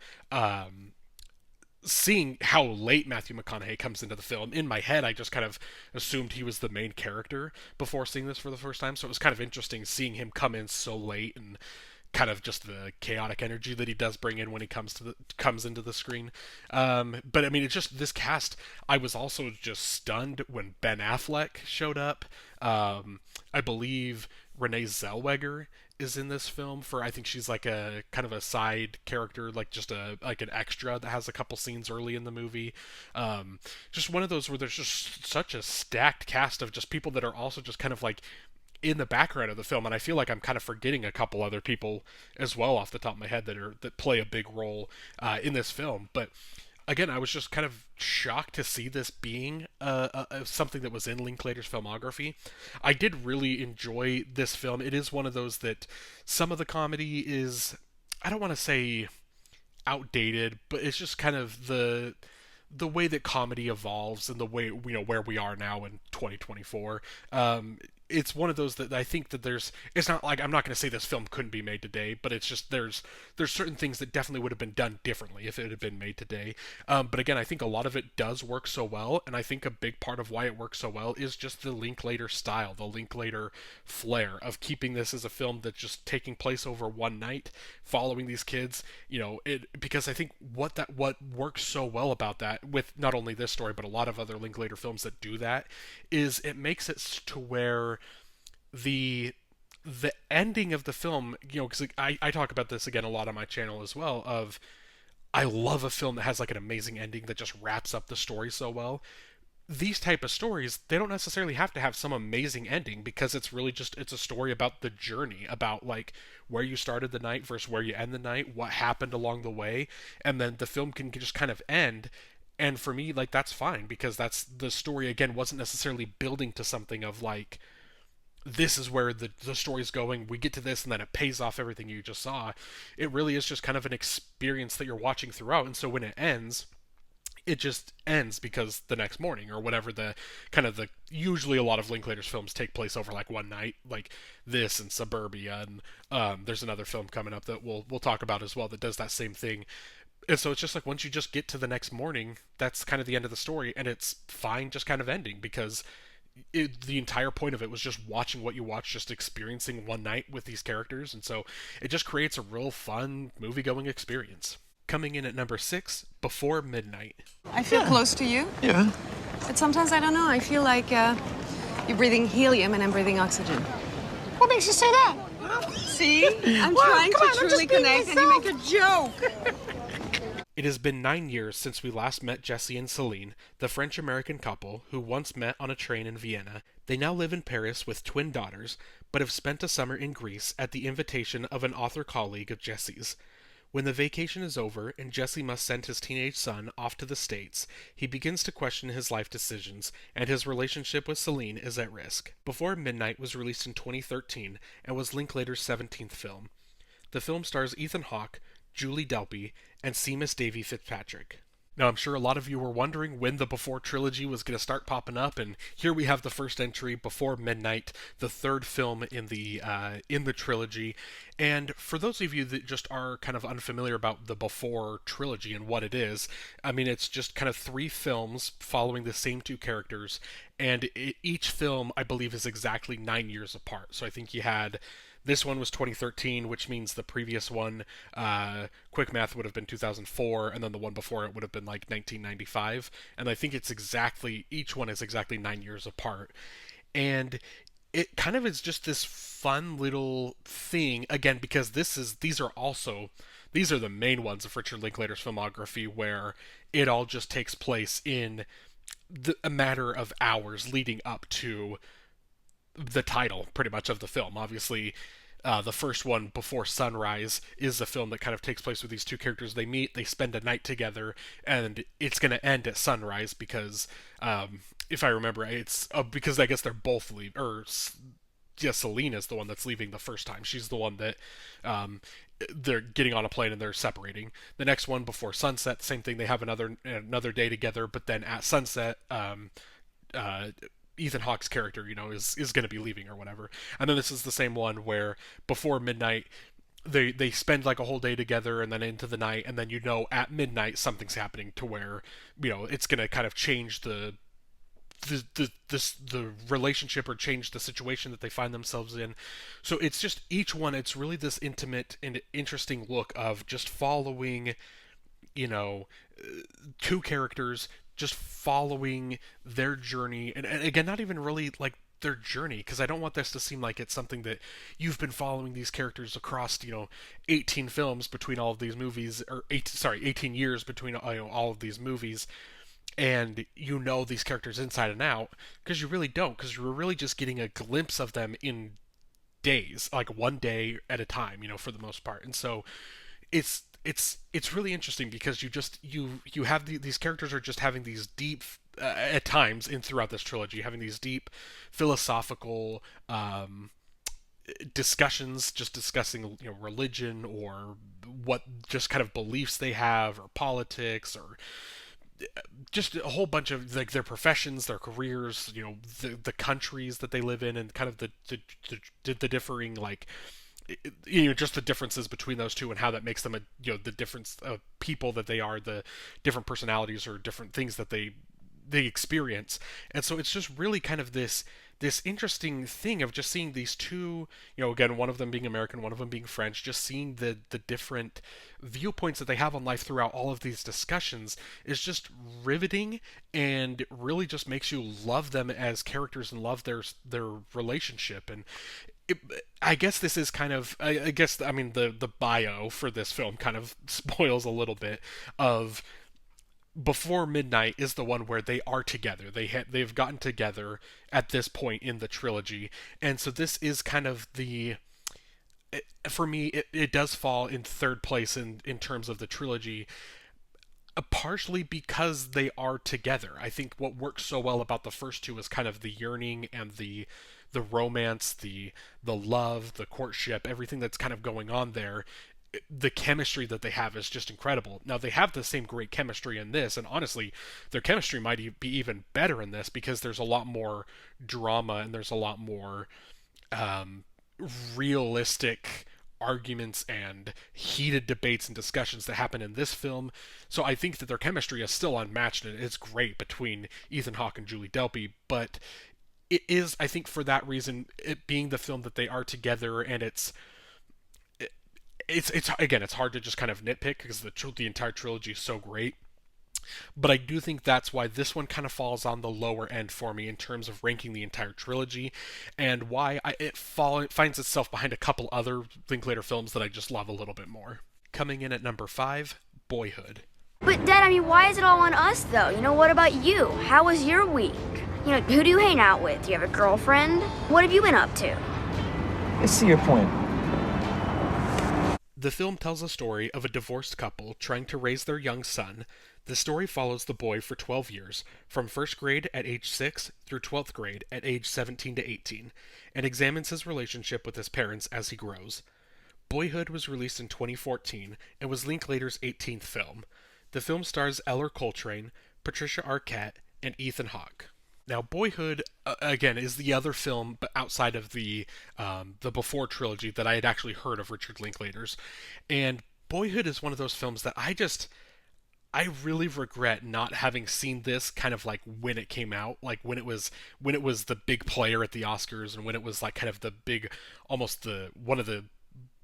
seeing how late Matthew McConaughey comes into the film. In my head, I just kind of assumed he was the main character before seeing this for the first time. So it was kind of interesting seeing him come in so late, and kind of just the chaotic energy that he does bring in when he comes into the screen. But I mean, it's just this cast. I was also just stunned when Ben Affleck showed up. I believe Renee Zellweger is in this film I think she's like a kind of a side character, like just an extra that has a couple scenes early in the movie. Just one of those where there's just such a stacked cast of just people that are also just kind of like in the background of the film, and I feel like I'm kind of forgetting a couple other people as well off the top of my head that play a big role in this film. But again, I was just kind of shocked to see this being something that was in Linklater's filmography. I did really enjoy this film. It is one of those that some of the comedy is, I don't want to say outdated, but it's just kind of the way that comedy evolves and the way where we are now in 2024. It's one of those that I think that it's not like, I'm not going to say this film couldn't be made today, but it's just there's certain things that definitely would have been done differently if it had been made today. But again, I think a lot of it does work so well, and I think a big part of why it works so well is just the Linklater style, the Linklater flair of keeping this as a film that's just taking place over one night, following these kids. Because I think what works so well about that, with not only this story but a lot of other Linklater films that do that, is it makes it to where the ending of the film, because I talk about this again a lot on my channel as well, of I love a film that has like an amazing ending that just wraps up the story so well. These type of stories, they don't necessarily have to have some amazing ending, because it's really just, it's a story about the journey, about like where you started the night versus where you end the night, what happened along the way, and then the film can just kind of end. And for me, like, that's fine, because that's the story, again, wasn't necessarily building to something of like this is where the story's going. We get to this, and then it pays off everything you just saw. It really is just kind of an experience that you're watching throughout. And so when it ends, it just ends because the next morning or whatever the kind of the usually a lot of Linklater's films take place over like one night, like this and Suburbia, and there's another film coming up that we'll talk about as well that does that same thing. And so it's just like once you just get to the next morning, that's kind of the end of the story, and it's fine just kind of ending because the entire point of it was just watching what you watch, just experiencing one night with these characters, and so it just creates a real fun movie-going experience. Coming in at number 6, Before Midnight. I feel close to you. Yeah. But sometimes I don't know. I feel like you're breathing helium and I'm breathing oxygen. What makes you say that? See? I'm trying to truly connect and you make a joke. It has been 9 years since we last met Jesse and Celine, the French-American couple who once met on a train in Vienna. They now live in Paris with twin daughters, but have spent a summer in Greece at the invitation of an author colleague of Jesse's. When the vacation is over and Jesse must send his teenage son off to the States, he begins to question his life decisions, and his relationship with Celine is at risk. Before Midnight was released in 2013 and was Linklater's 17th film. The film stars Ethan Hawke, Julie Delpy, and Seamus Davy Fitzpatrick. Now, I'm sure a lot of you were wondering when the Before trilogy was going to start popping up, and here we have the first entry, Before Midnight, the third film in the trilogy. And for those of you that just are kind of unfamiliar about the Before trilogy and what it is, I mean, it's just kind of 3 films following the same 2 characters, and each film, I believe, is exactly 9 years apart. So I think you had... This one was 2013, which means the previous one, quick math, would have been 2004, and then the one before it would have been like 1995. And I think each one is exactly 9 years apart. And it kind of is just this fun little thing, again, because these are the main ones of Richard Linklater's filmography, where it all just takes place in a matter of hours leading up to the title, pretty much, of the film. Obviously, the first one, Before Sunrise, is a film that kind of takes place with these 2 characters. They meet, they spend a night together, and it's going to end at sunrise because, if I remember, it's because I guess they're both Celine is the one that's leaving the first time. She's the one that they're getting on a plane and they're separating. The next one, Before Sunset, same thing. They have another day together, but then at sunset, Ethan Hawke's character, is going to be leaving or whatever. And then this is the same one where Before Midnight, they spend like a whole day together and then into the night, and then at midnight something's happening to where it's going to kind of change the relationship or change the situation that they find themselves in. So it's just each one, it's really this intimate and interesting look of just following 2 characters, just following their journey, and again, not even really like their journey, because I don't want this to seem like it's something that you've been following these characters across 18 films between all of these movies, or 18 years between all of these movies, and these characters inside and out, because you really don't, because you're really just getting a glimpse of them in days, like one day at a time, for the most part. And so it's really interesting because you have these characters are just having these deep at times throughout this trilogy, having these deep philosophical discussions, just discussing religion or what just kind of beliefs they have, or politics, or just a whole bunch of like their professions, their careers, the countries that they live in, and kind of the differing like just the differences between those 2 and how that makes them the difference of people that they are, the different personalities or different things that they experience. And so it's just really kind of this interesting thing of just seeing these 2, again, one of them being American, one of them being French, just seeing the different viewpoints that they have on life throughout all of these discussions is just riveting, and really just makes you love them as characters and love their relationship. And I guess this is kind of, the bio for this film kind of spoils a little bit of Before Midnight is the one where they are together. They've gotten together at this point in the trilogy, and so this is kind of for me, it does fall in 3rd place in terms of the trilogy, partially because they are together. I think what works so well about the first 2 is kind of the yearning and the the romance, the love, the courtship, everything that's kind of going on there. The chemistry that they have is just incredible. Now, they have the same great chemistry in this, and honestly, their chemistry might be even better in this because there's a lot more drama and there's a lot more realistic arguments and heated debates and discussions that happen in this film. So I think that their chemistry is still unmatched and it's great between Ethan Hawke and Julie Delpy, but it is, I think, for that reason, it being the film that they are together, and it's again, it's hard to just kind of nitpick because the entire trilogy is so great. But I do think that's why this one kind of falls on the lower end for me in terms of ranking the entire trilogy, and why it finds itself behind a couple other Linklater films that I just love a little bit more. Coming in at number 5, Boyhood. But Dad, I mean, why is it all on us though? You know, what about you? How was your week? You know, who do you hang out with? Do you have a girlfriend? What have you been up to? I see your point. The film tells a story of a divorced couple trying to raise their young son. The story follows the boy for 12 years, from first grade at age 6 through 12th grade at age 17 to 18, and examines his relationship with his parents as he grows. Boyhood was released in 2014 and was Linklater's 18th film. The film stars Eller Coltrane, Patricia Arquette, and Ethan Hawke. Now, Boyhood, again, is the other film outside of the Before trilogy that I had actually heard of Richard Linklater's. And Boyhood is one of those films that I really regret not having seen this kind of like when it came out, like when it was the big player at the Oscars and when it was like kind of the big, almost one of the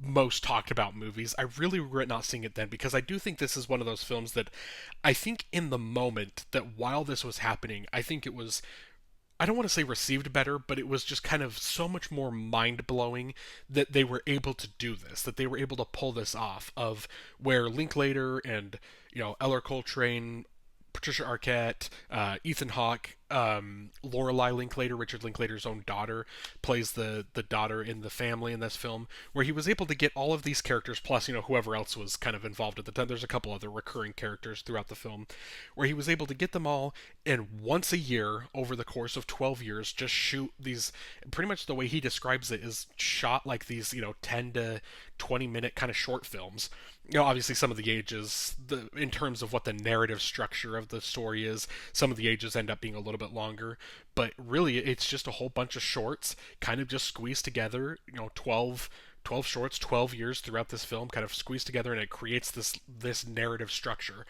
most talked about movies. I really regret not seeing it then because I do think this is one of those films that I think in the moment that while this was happening, I think it was, I don't want to say received better, but it was just kind of so much more mind-blowing that they were able to do this, that they were able to pull this off, of where Linklater and, Eller Coltrane, Patricia Arquette, Ethan Hawke, Lorelei Linklater, Richard Linklater's own daughter, plays the daughter in the family in this film, where he was able to get all of these characters, plus, whoever else was kind of involved at the time. There's a couple other recurring characters throughout the film, where he was able to get them all, and once a year, over the course of 12 years, just shoot these, pretty much the way he describes it is shot like these, 10 to 20 minute kind of short films. Obviously some of the ages, in terms of what the narrative structure of the story is, some of the ages end up being a little bit longer, but really it's just a whole bunch of shorts kind of just squeezed together, 12 shorts, 12 years throughout this film kind of squeezed together, and it creates this narrative structure.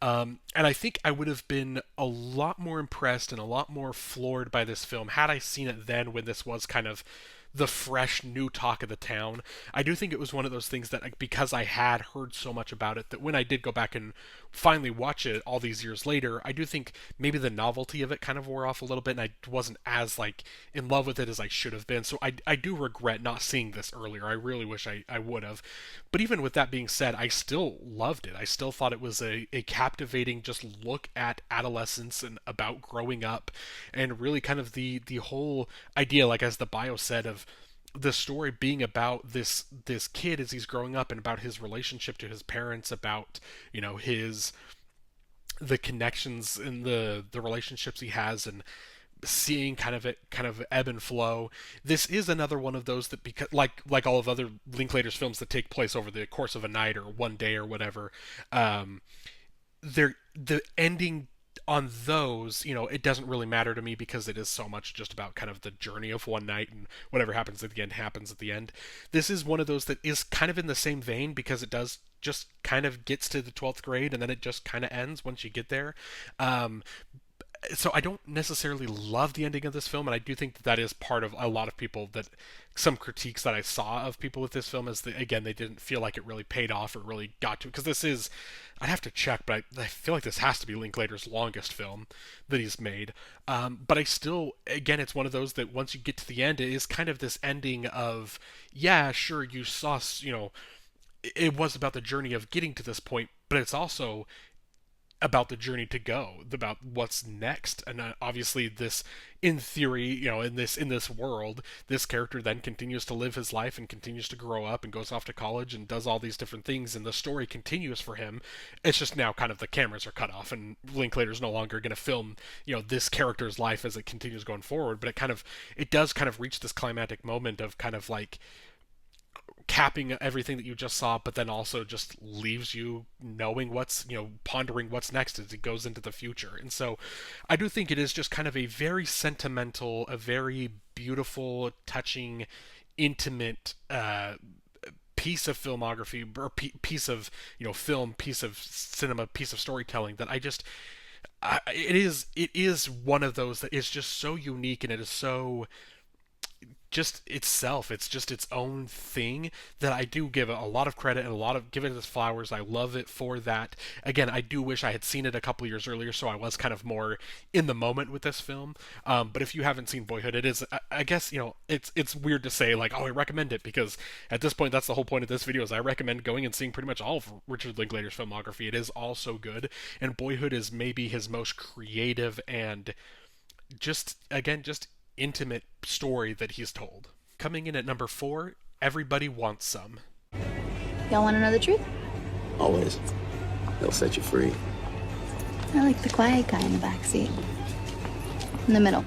And I think I would have been a lot more impressed and a lot more floored by this film had I seen it then, when this was kind of the fresh new talk of the town. I do think it was one of those things that, like, because I had heard so much about it, that when I did go back and finally watch it all these years later, I do think maybe the novelty of it kind of wore off a little bit, and I wasn't as like in love with it as I should have been. So I do regret not seeing this earlier. I really wish I would have. But even with that being said, I still loved it. I still thought it was a captivating just look at adolescence and about growing up, and really kind of the whole idea, like as the bio said, of the story being about this kid as he's growing up, and about his relationship to his parents, about the connections and the relationships he has, and seeing kind of ebb and flow. This is another one of those that, because like all of other Linklater's films that take place over the course of a night or one day or whatever, the ending on those, it doesn't really matter to me because it is so much just about kind of the journey of one night, and whatever happens at the end happens at the end. This is one of those that is kind of in the same vein, because it does just kind of gets to the 12th grade and then it just kind of ends once you get there. So I don't necessarily love the ending of this film, and I do think that is part of a lot of people, that some critiques that I saw of people with this film is that, again, they didn't feel like it really paid off or really got to, because this is, I'd have to check, but I feel like this has to be Linklater's longest film that he's made. But I still, again, it's one of those that once you get to the end, it is kind of this ending of, yeah, sure, you saw, it was about the journey of getting to this point, but it's also about the journey to go, about what's next. And obviously this, in theory, in this world, this character then continues to live his life and continues to grow up and goes off to college and does all these different things, and the story continues for him. It's just now kind of the cameras are cut off and Linklater's no longer going to film, this character's life as it continues going forward, but it does kind of reach this climactic moment of kind of like capping everything that you just saw, but then also just leaves you knowing pondering what's next as it goes into the future. And so I do think it is just kind of a very sentimental, a very beautiful, touching, intimate piece of filmography, or piece of film, piece of cinema, piece of storytelling that it is one of those that is just so unique, and it is so just itself. It's just its own thing that I do give it a lot of credit and give it its flowers. I love it for that. Again, I do wish I had seen it a couple years earlier, so I was kind of more in the moment with this film. But if you haven't seen Boyhood, it is, I guess, it's weird to say like, oh, I recommend it, because at this point, that's the whole point of this video, is I recommend going and seeing pretty much all of Richard Linklater's filmography. It is all so good, and Boyhood is maybe his most creative and just intimate story that he's told. Coming in at number 4, Everybody Wants Some. Y'all want to know the truth? Always. They'll set you free. I like the quiet guy in the back seat. In the middle.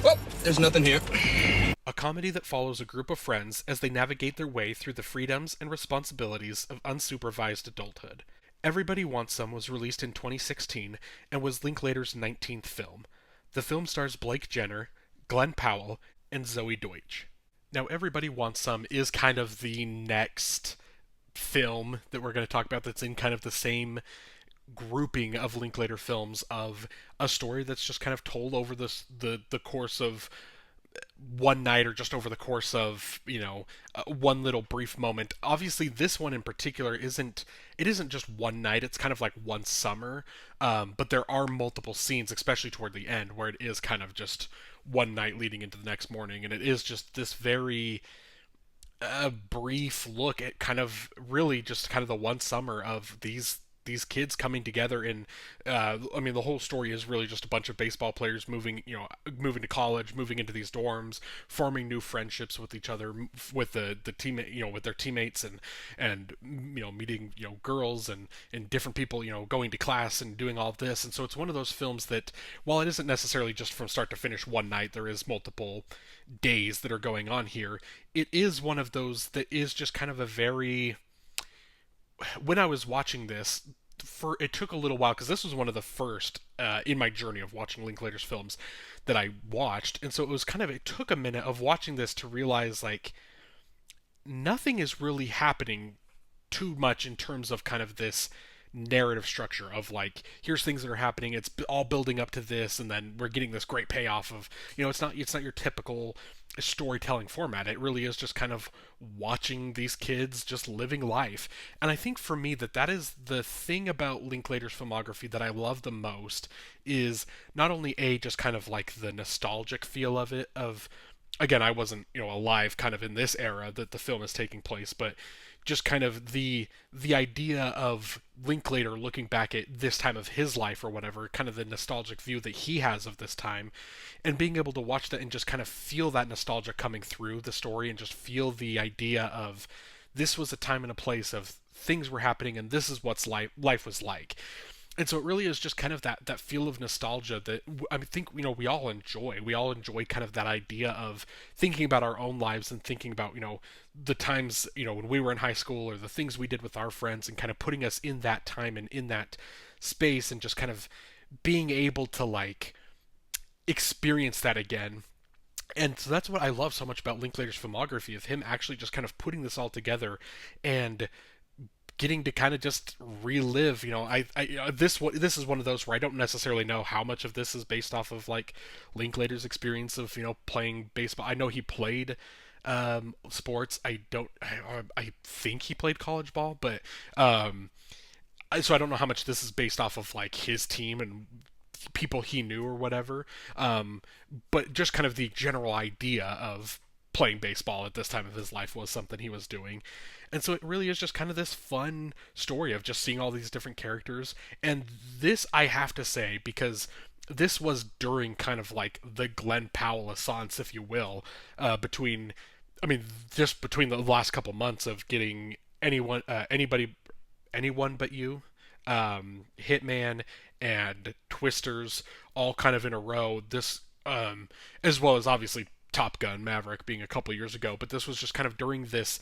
Well, there's nothing here. A comedy that follows a group of friends as they navigate their way through the freedoms and responsibilities of unsupervised adulthood. Everybody Wants Some was released in 2016 and was Linklater's 19th film. The film stars Blake Jenner, Glenn Powell, and Zoe Deutsch. Now, Everybody Wants Some is kind of the next film that we're going to talk about that's in kind of the same grouping of Linklater films, of a story that's just kind of told over the course of one night, or just over the course of one little brief moment. Obviously this one in particular isn't just one night, it's kind of like one summer, but there are multiple scenes, especially toward the end, where it is kind of just one night leading into the next morning, and it is just this very brief look at kind of really just kind of the one summer of these kids coming together. And the whole story is really just a bunch of baseball players moving to college, moving into these dorms, forming new friendships with each other, with the teammate, with their teammates, and meeting girls and different people, going to class and doing all of this. And so it's one of those films that, while it isn't necessarily just from start to finish one night, there is multiple days that are going on here. It is one of those that is just kind of a very, when I was watching this, it took a little while, because this was one of the first in my journey of watching Linklater's films that I watched, and so it took a minute of watching this to realize, like, nothing is really happening too much in terms of kind of this narrative structure of, like, here's things that are happening, it's all building up to this, and then we're getting this great payoff of, it's not your typical storytelling format. It really is just kind of watching these kids just living life. And I think for me that is the thing about Linklater's filmography that I love the most, is not only just kind of like the nostalgic feel of it, of, again, I wasn't alive kind of in this era that the film is taking place, but just kind of the idea of Linklater looking back at this time of his life or whatever, kind of the nostalgic view that he has of this time, and being able to watch that and just kind of feel that nostalgia coming through the story, and just feel the idea of this was a time and a place of things were happening, and this is what's life was like. And so it really is just kind of that feel of nostalgia that I think we all enjoy. We all enjoy kind of that idea of thinking about our own lives and thinking about the times when we were in high school, or the things we did with our friends, and kind of putting us in that time and in that space, and just kind of being able to like experience that again. And so that's what I love so much about Linklater's filmography, of him actually just kind of putting this all together and getting to kind of just relive, this is one of those where I don't necessarily know how much of this is based off of like Linklater's experience of playing baseball. I know he played sports. I think he played college ball, but so I don't know how much this is based off of like his team and people he knew or whatever, but just kind of the general idea of playing baseball at this time of his life was something he was doing. And so it really is just kind of this fun story of just seeing all these different characters. And this, I have to say, because this was during kind of like the Glenn Powell assance, if you will, between, I mean, just between the last couple months of getting anyone but you, Hitman, and Twisters all kind of in a row. This, as well as obviously Top Gun Maverick being a couple years ago, but this was just kind of during this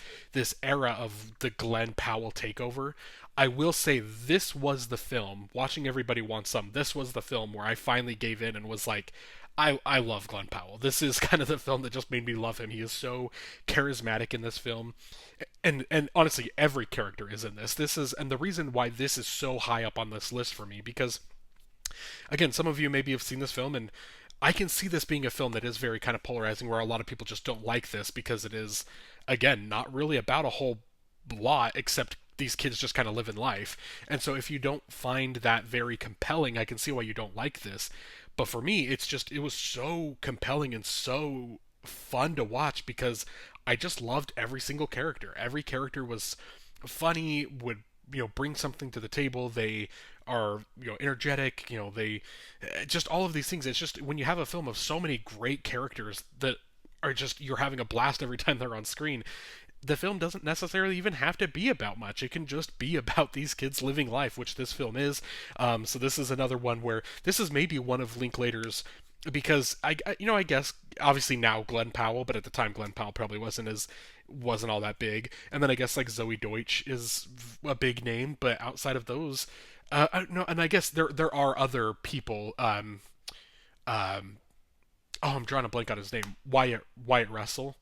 era of the Glenn Powell takeover. I will say this was the film, watching Everybody Wants Some, this was the film where I finally gave in and was like, I love Glenn Powell. This is kind of the film that just made me love him. He is so charismatic in this film. And honestly, every character is in this. And the reason why this is so high up on this list for me, because again, some of you maybe have seen this film, and I can see this being a film that is very kind of polarizing, where a lot of people just don't like this because it is, again, not really about a whole lot except these kids just kind of living life. And so if you don't find that very compelling, I can see why you don't like this. But for me, it was so compelling and so fun to watch because I just loved every single character. Every character was funny, would bring something to the table. They are energetic. They just all of these things. It's just when you have a film of so many great characters that are just you're having a blast every time they're on screen. The film doesn't necessarily even have to be about much. It can just be about these kids living life, which this film is. So this is another one where this is maybe one of Linklater's, because I guess obviously now Glenn Powell, but at the time Glenn Powell probably wasn't all that big. And then I guess like Zoe Deutsch is a big name, but outside of those, no, and I guess there are other people. Oh, I'm drawing a blank on his name. Wyatt Russell.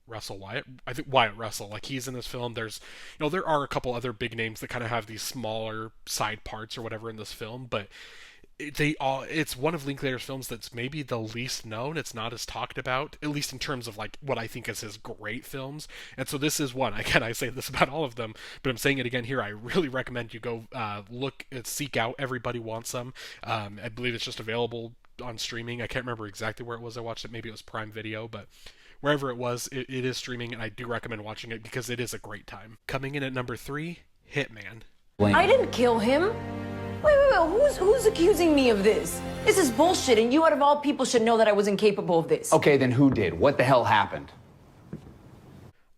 Russell Wyatt. I think Wyatt Russell. Like he's in this film. There's, there are a couple other big names that kind of have these smaller side parts or whatever in this film, but it's one of Linklater's films that's maybe the least known. It's not as talked about, at least in terms of like what I think is his great films. And so this is one. Again, I say this about all of them, but I'm saying it again here. I really recommend you go seek out Everybody Wants Some. I believe it's just available on streaming. I can't remember exactly where it was I watched it. Maybe it was Prime Video, but wherever it was, it is streaming, and I do recommend watching it because it is a great time. Coming in at number 3, Hitman. I didn't kill him. Wait, who's accusing me of this? This is bullshit, and you out of all people should know that I was incapable of this. Okay, then who did? What the hell happened?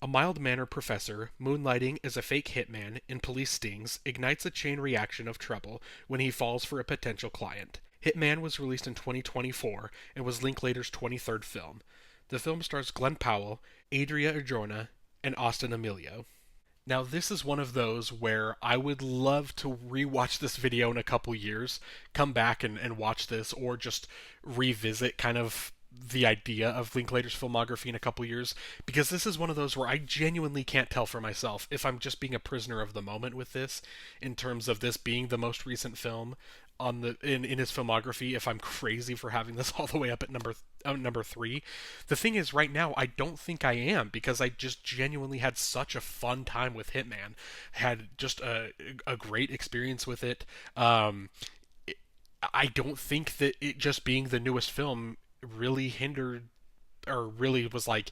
A mild-mannered professor, moonlighting as a fake hitman in police stings, ignites a chain reaction of trouble when he falls for a potential client. Hitman was released in 2024 and was Linklater's 23rd film. The film stars Glenn Powell, Adria Arjona, and Austin Emilio. Now, this is one of those where I would love to rewatch this video in a couple years, come back and watch this, or just revisit kind of the idea of Linklater's filmography in a couple years, because this is one of those where I genuinely can't tell for myself if I'm just being a prisoner of the moment with this, in terms of this being the most recent film in his filmography, if I'm crazy for having this all the way up at number 3. The thing is, right now I don't think I am, because I just genuinely had such a fun time with Hitman. Had just a great experience with it. I don't think that it just being the newest film really hindered or really was like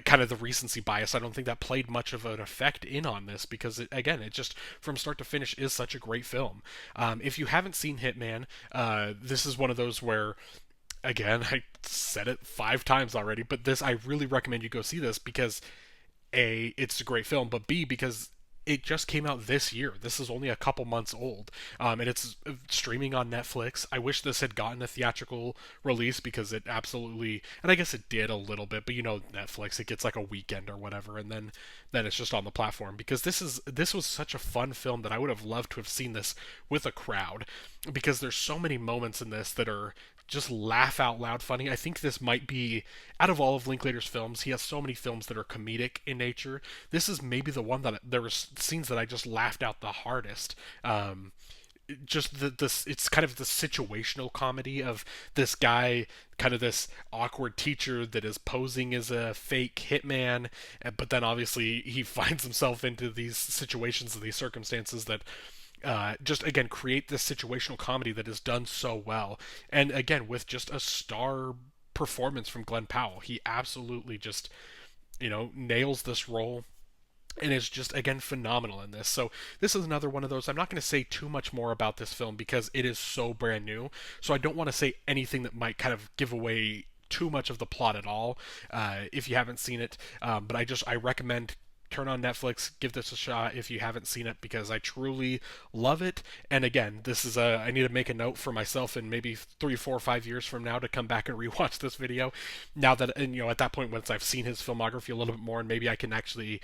kind of the recency bias. I don't think that played much of an effect in on this, because it just from start to finish is such a great film. If you haven't seen Hitman, this is one of those where, again, I said it 5 times already, but I really recommend you go see this, because A, it's a great film, but B, because it just came out this year. This is only a couple months old, and it's streaming on Netflix. I wish this had gotten a theatrical release, because it absolutely, and I guess it did a little bit, but Netflix, it gets like a weekend or whatever, and then it's just on the platform. Because this was such a fun film that I would have loved to have seen this with a crowd, because there's so many moments in this that are just laugh out loud funny. I think this might be, out of all of Linklater's films, he has so many films that are comedic in nature. This is maybe the one that there was scenes that I just laughed out the hardest. Just it's kind of the situational comedy of this guy, kind of this awkward teacher that is posing as a fake hitman, but then obviously he finds himself into these situations and these circumstances that just again create this situational comedy that is done so well, and again with just a star performance from Glenn Powell. He absolutely just, nails this role and is just, again, phenomenal in this. So this is another one of those. I'm not going to say too much more about this film because it is so brand new, so I don't want to say anything that might kind of give away too much of the plot at all if you haven't seen it. But I recommend turn on Netflix, give this a shot if you haven't seen it, because I truly love it. And again, this is I need to make a note for myself in maybe 3, 4, 5 years from now to come back and rewatch this video. Now that, and at that point, once I've seen his filmography a little bit more, and maybe I can actually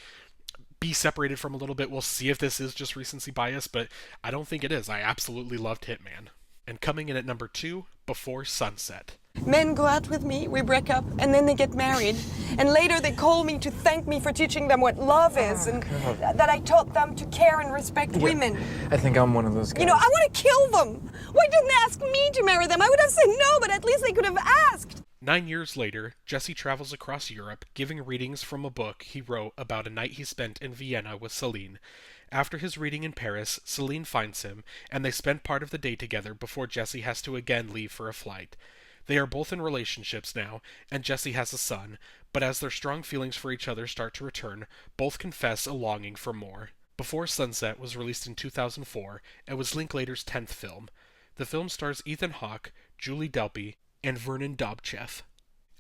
be separated from a little bit. We'll see if this is just recency bias, but I don't think it is. I absolutely loved Hitman. And coming in at number 2, Before Sunset. Men go out with me, we break up, and then they get married. And later they call me to thank me for teaching them what love is, and that I taught them to care and respect women. I think I'm one of those guys. I want to kill them. Why didn't they ask me to marry them? I would have said no, but at least they could have asked. 9 years later, Jesse travels across Europe, giving readings from a book he wrote about a night he spent in Vienna with Celine. After his reading in Paris, Celine finds him, and they spend part of the day together before Jesse has to again leave for a flight. They are both in relationships now, and Jesse has a son, but as their strong feelings for each other start to return, both confess a longing for more. Before Sunset was released in 2004 and was Linklater's 10th film. The film stars Ethan Hawke, Julie Delpy, and Vernon Dobchev.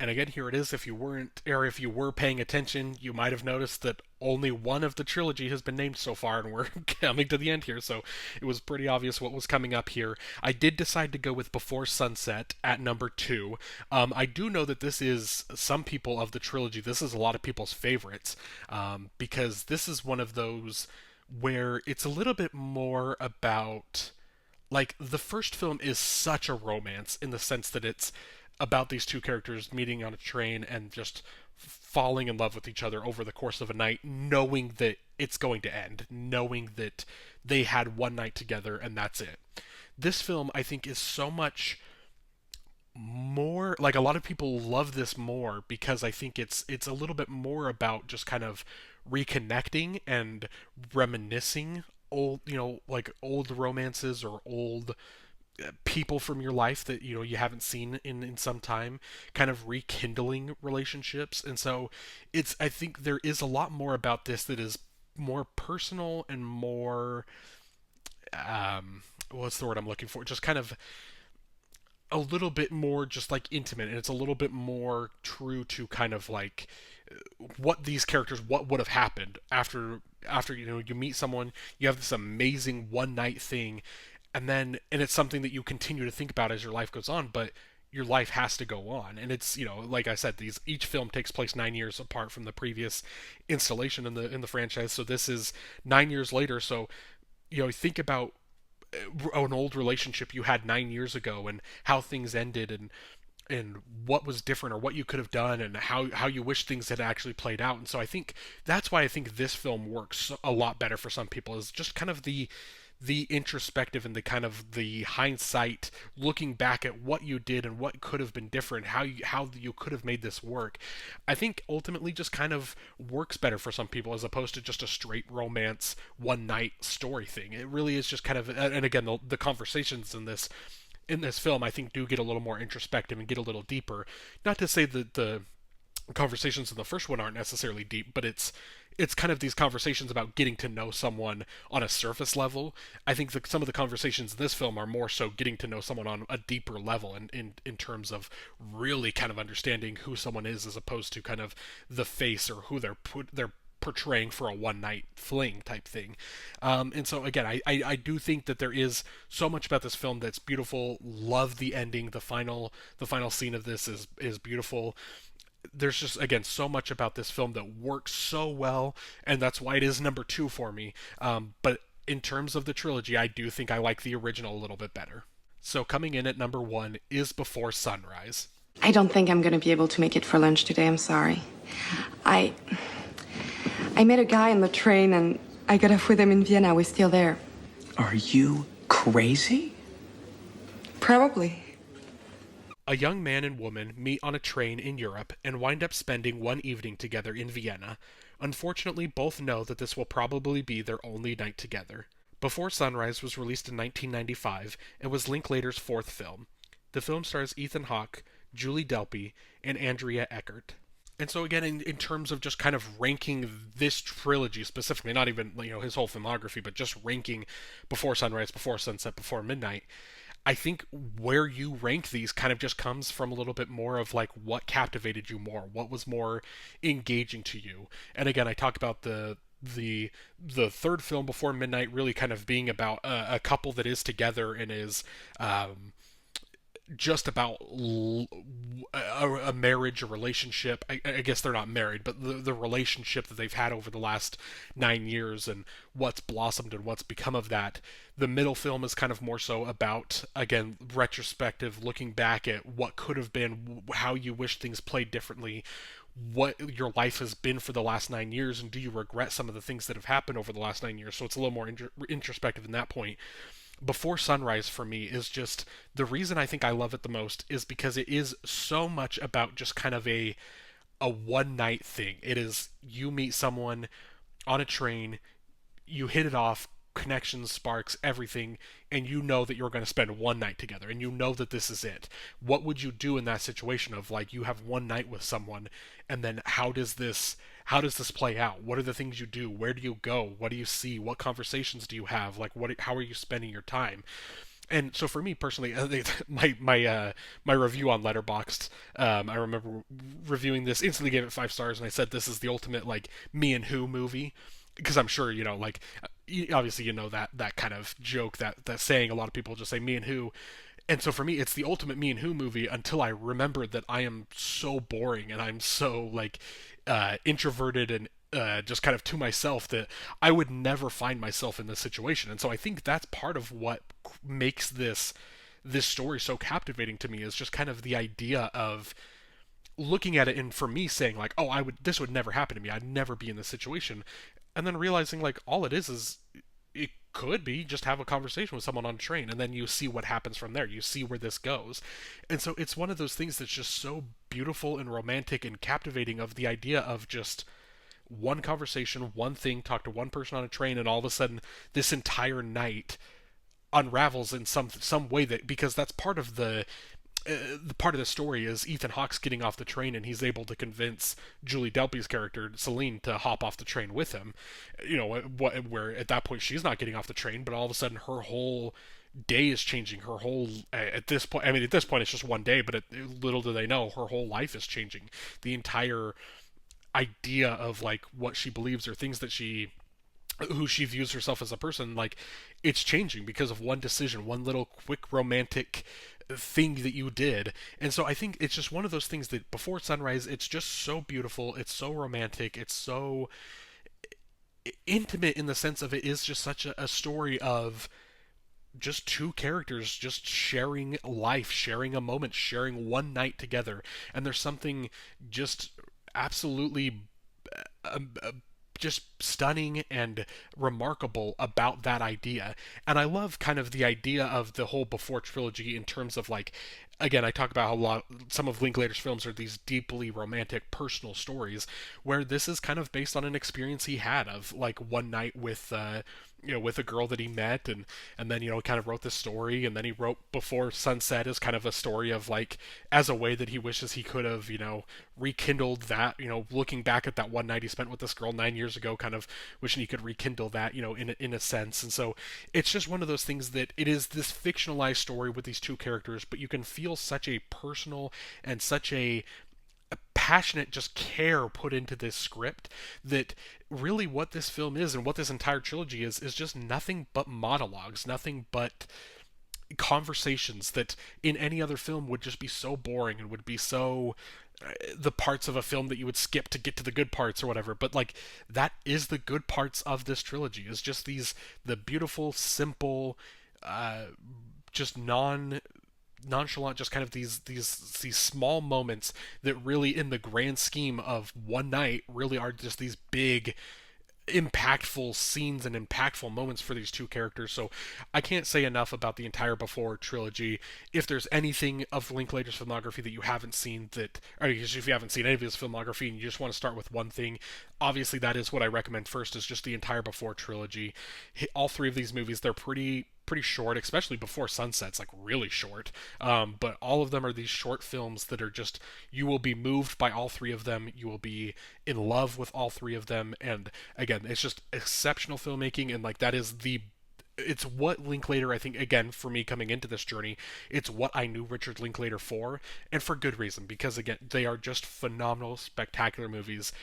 And again, here it is. If you were paying attention, you might have noticed that only one of the trilogy has been named so far, and we're coming to the end here, so it was pretty obvious what was coming up here. I did decide to go with Before Sunset at number 2. I do know that this is, some people of the trilogy, this is a lot of people's favorites, because this is one of those where it's a little bit more about, like, the first film is such a romance in the sense that it's about these two characters meeting on a train and just falling in love with each other over the course of a night, knowing that it's going to end, knowing that they had one night together and that's it. This film, I think, is so much more, like, a lot of people love this more because I think it's a little bit more about just kind of reconnecting and reminiscing old, like old romances or old people from your life that you haven't seen in some time, kind of rekindling relationships. And so I think there is a lot more about this that is more personal and more what's the word I'm looking for, just kind of a little bit more just like intimate, and it's a little bit more true to kind of like what these characters, what would have happened after you meet someone, you have this amazing one night thing, and it's something that you continue to think about as your life goes on, but your life has to go on. And it's, like I said, each film takes place 9 years apart from the previous installation in the franchise. So this is 9 years later. So, think about an old relationship you had 9 years ago and how things ended and what was different or what you could have done and how you wish things had actually played out. And so I think that's why I think this film works a lot better for some people, is just kind of the introspective and the kind of the hindsight, looking back at what you did and what could have been different, how you could have made this work. I think ultimately just kind of works better for some people as opposed to just a straight romance one night story thing. It really is just kind of, and again, the conversations in this film I think do get a little more introspective and get a little deeper. Not to say that the conversations in the first one aren't necessarily deep, but it's kind of these conversations about getting to know someone on a surface level. I think that some of the conversations in this film are more so getting to know someone on a deeper level in terms of really kind of understanding who someone is, as opposed to kind of the face or who they're portraying for a one night fling type thing. And so again, I do think that there is so much about this film that's beautiful. Love the ending. The final scene of this is beautiful. There's just, again, so much about this film that works so well, and that's why it is number 2 for me. But in terms of the trilogy, I do think I like the original a little bit better. So coming in at number 1 is Before Sunrise. I don't think I'm gonna be able to make it for lunch today, I'm sorry. I met a guy on the train and I got off with him in Vienna. We're still there. Are you crazy? Probably. A young man and woman meet on a train in Europe and wind up spending one evening together in Vienna. Unfortunately, both know that this will probably be their only night together. Before Sunrise was released in 1995 and was Linklater's 4th film. The film stars Ethan Hawke, Julie Delpy, and Andrea Eckert. And so again, in terms of just kind of ranking this trilogy specifically, not even his whole filmography, but just ranking Before Sunrise, Before Sunset, Before Midnight, I think where you rank these kind of just comes from a little bit more of like what captivated you more, what was more engaging to you. And again, I talk about the third film, Before Midnight, really kind of being about a couple that is together and is just about a marriage, a relationship. I guess they're not married, but the relationship that they've had over the last 9 years and what's blossomed and what's become of that. The middle film is kind of more so about, again, retrospective, looking back at what could have been, how you wish things played differently, what your life has been for the last 9 years, and do you regret some of the things that have happened over the last 9 years. So it's a little more introspective in that point. Before Sunrise for me is just, the reason I think I love it the most is because it is so much about just kind of a one night thing. It is, you meet someone on a train, you hit it off, connections, sparks, everything, and you know that you're going to spend one night together, and you know that this is it. What would you do in that situation of, like, you have one night with someone, and then how does this play out? What are the things you do? Where do you go? What do you see? What conversations do you have? Like, how are you spending your time? And so for me personally, my review on Letterboxd, I remember reviewing this, instantly gave it 5 stars, and I said this is the ultimate, like, Me and Who movie, because I'm sure like, obviously that kind of joke, that saying, a lot of people just say Me and Who. And so for me, it's the ultimate Me and Who movie, until I remembered that I am so boring and I'm so, like, introverted and just kind of to myself, that I would never find myself in this situation. And so I think that's part of what makes this story so captivating to me, is just kind of the idea of looking at it, and for me saying, like, oh, this would never happen to me, I'd never be in this situation, and then realizing, like, all it is it could be just have a conversation with someone on a train, and then you see what happens from there. You see where this goes. And so it's one of those things that's just so beautiful and romantic and captivating, of the idea of just one conversation, one thing, talk to one person on a train, and all of a sudden this entire night unravels in some way, that, because that's part of the part of the story is Ethan Hawke's getting off the train, and he's able to convince Julie Delpy's character Celine to hop off the train with him. Where at that point she's not getting off the train, but all of a sudden her whole day is changing. Her whole, at this point it's just one day, but little do they know, her whole life is changing. The entire idea of, like, what she believes, or things that who she views herself as a person, like, it's changing because of one decision, one little quick romantic thing that you did. And so I think it's just one of those things that Before Sunrise, it's just so beautiful, it's so romantic, it's so intimate, in the sense of it is just such a story of just two characters just sharing life, sharing a moment, sharing one night together. And there's something just absolutely just stunning and remarkable about that idea. And I love kind of the idea of the whole Before trilogy, in terms of, like, again, I talk about how some of Linklater's films are these deeply romantic personal stories, where this is kind of based on an experience he had of, like, one night with with a girl that he met, and then kind of wrote this story. And then he wrote Before Sunset as kind of a story of, like, as a way that he wishes he could have rekindled that, looking back at that one night he spent with this girl 9 years ago, kind of wishing he could rekindle that, in a sense. And so it's just one of those things that it is this fictionalized story with these two characters, but you can feel such a personal and such a passionate just care put into this script, that really what this film is, and what this entire trilogy is just nothing but monologues, nothing but conversations that in any other film would just be so boring, and would be so the parts of a film that you would skip to get to the good parts or whatever. But, like, that is the good parts of this trilogy, is just the beautiful, simple, just nonchalant, just kind of these small moments that really, in the grand scheme of one night, really are just these big, impactful scenes and impactful moments for these two characters. So I can't say enough about the entire Before trilogy. If there's anything of Linklater's filmography that you haven't seen, or if you haven't seen any of his filmography and you just want to start with one thing, obviously that is what I recommend first, is just the entire Before trilogy. All three of these movies, they're pretty pretty short, especially Before Sunset's like really short. But all of them are these short films that are just, you will be moved by all three of them. You will be in love with all three of them. And again, it's just exceptional filmmaking, and like that is it's what Linklater, I think, again, for me coming into this journey, it's what I knew Richard Linklater for, and for good reason, because again, they are just phenomenal, spectacular movies,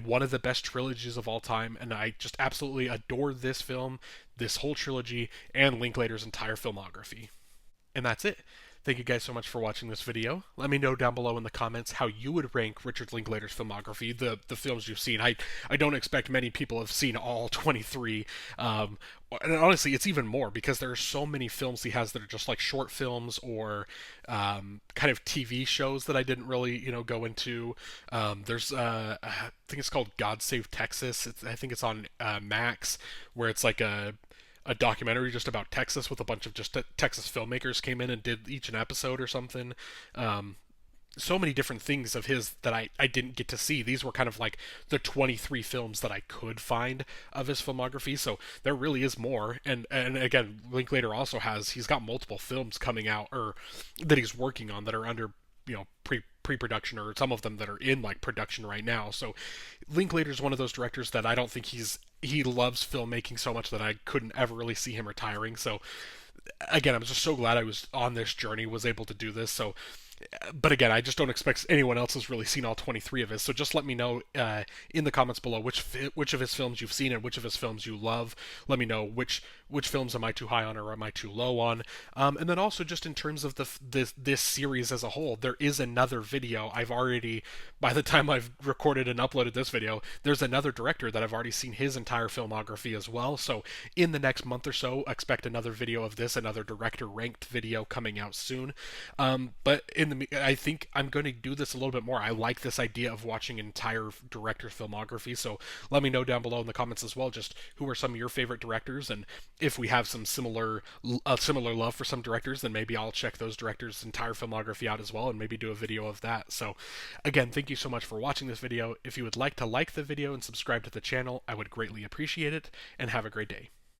one of the best trilogies of all time, and I just absolutely adore this film, this whole trilogy, and Linklater's entire filmography. And that's it. Thank you guys so much for watching this video. Let me know down below in the comments how you would rank Richard Linklater's filmography, the films you've seen. I don't expect many people have seen all 23. And honestly, it's even more because there are so many films he has that are just like short films or kind of TV shows that I didn't really, go into. There's, I think it's called God Save Texas. I think it's on Max, where it's like a documentary just about Texas with a bunch of just Texas filmmakers came in and did each an episode or something. So many different things of his that I didn't get to see. These were kind of like the 23 films that I could find of his filmography, so there really is more. And again, Linklater also he's got multiple films coming out or that he's working on that are under pre-production, or some of them that are in like production right now. So Linklater's one of those directors that I don't think he loves filmmaking so much that I couldn't ever really see him retiring. So again, I'm just so glad I was on this journey, was able to do this. So but again, I just don't expect anyone else has really seen all 23 of his. So just let me know in the comments below which of his films you've seen and which of his films you love. Let me know which films am I too high on or am I too low on. And then also just in terms of this series as a whole, there is another video I've already, by the time I've recorded and uploaded this video, there's another director that I've already seen his entire filmography as well. So in the next month or so, expect another video of this, another director ranked video coming out soon. But I think I'm going to do this a little bit more. I like this idea of watching an entire director's filmography, so let me know down below in the comments as well, just who are some of your favorite directors, and if we have some similar love for some directors, then maybe I'll check those directors' entire filmography out as well, and maybe do a video of that. So again, thank you so much for watching this video. If you would like to like the video and subscribe to the channel, I would greatly appreciate it, and have a great day.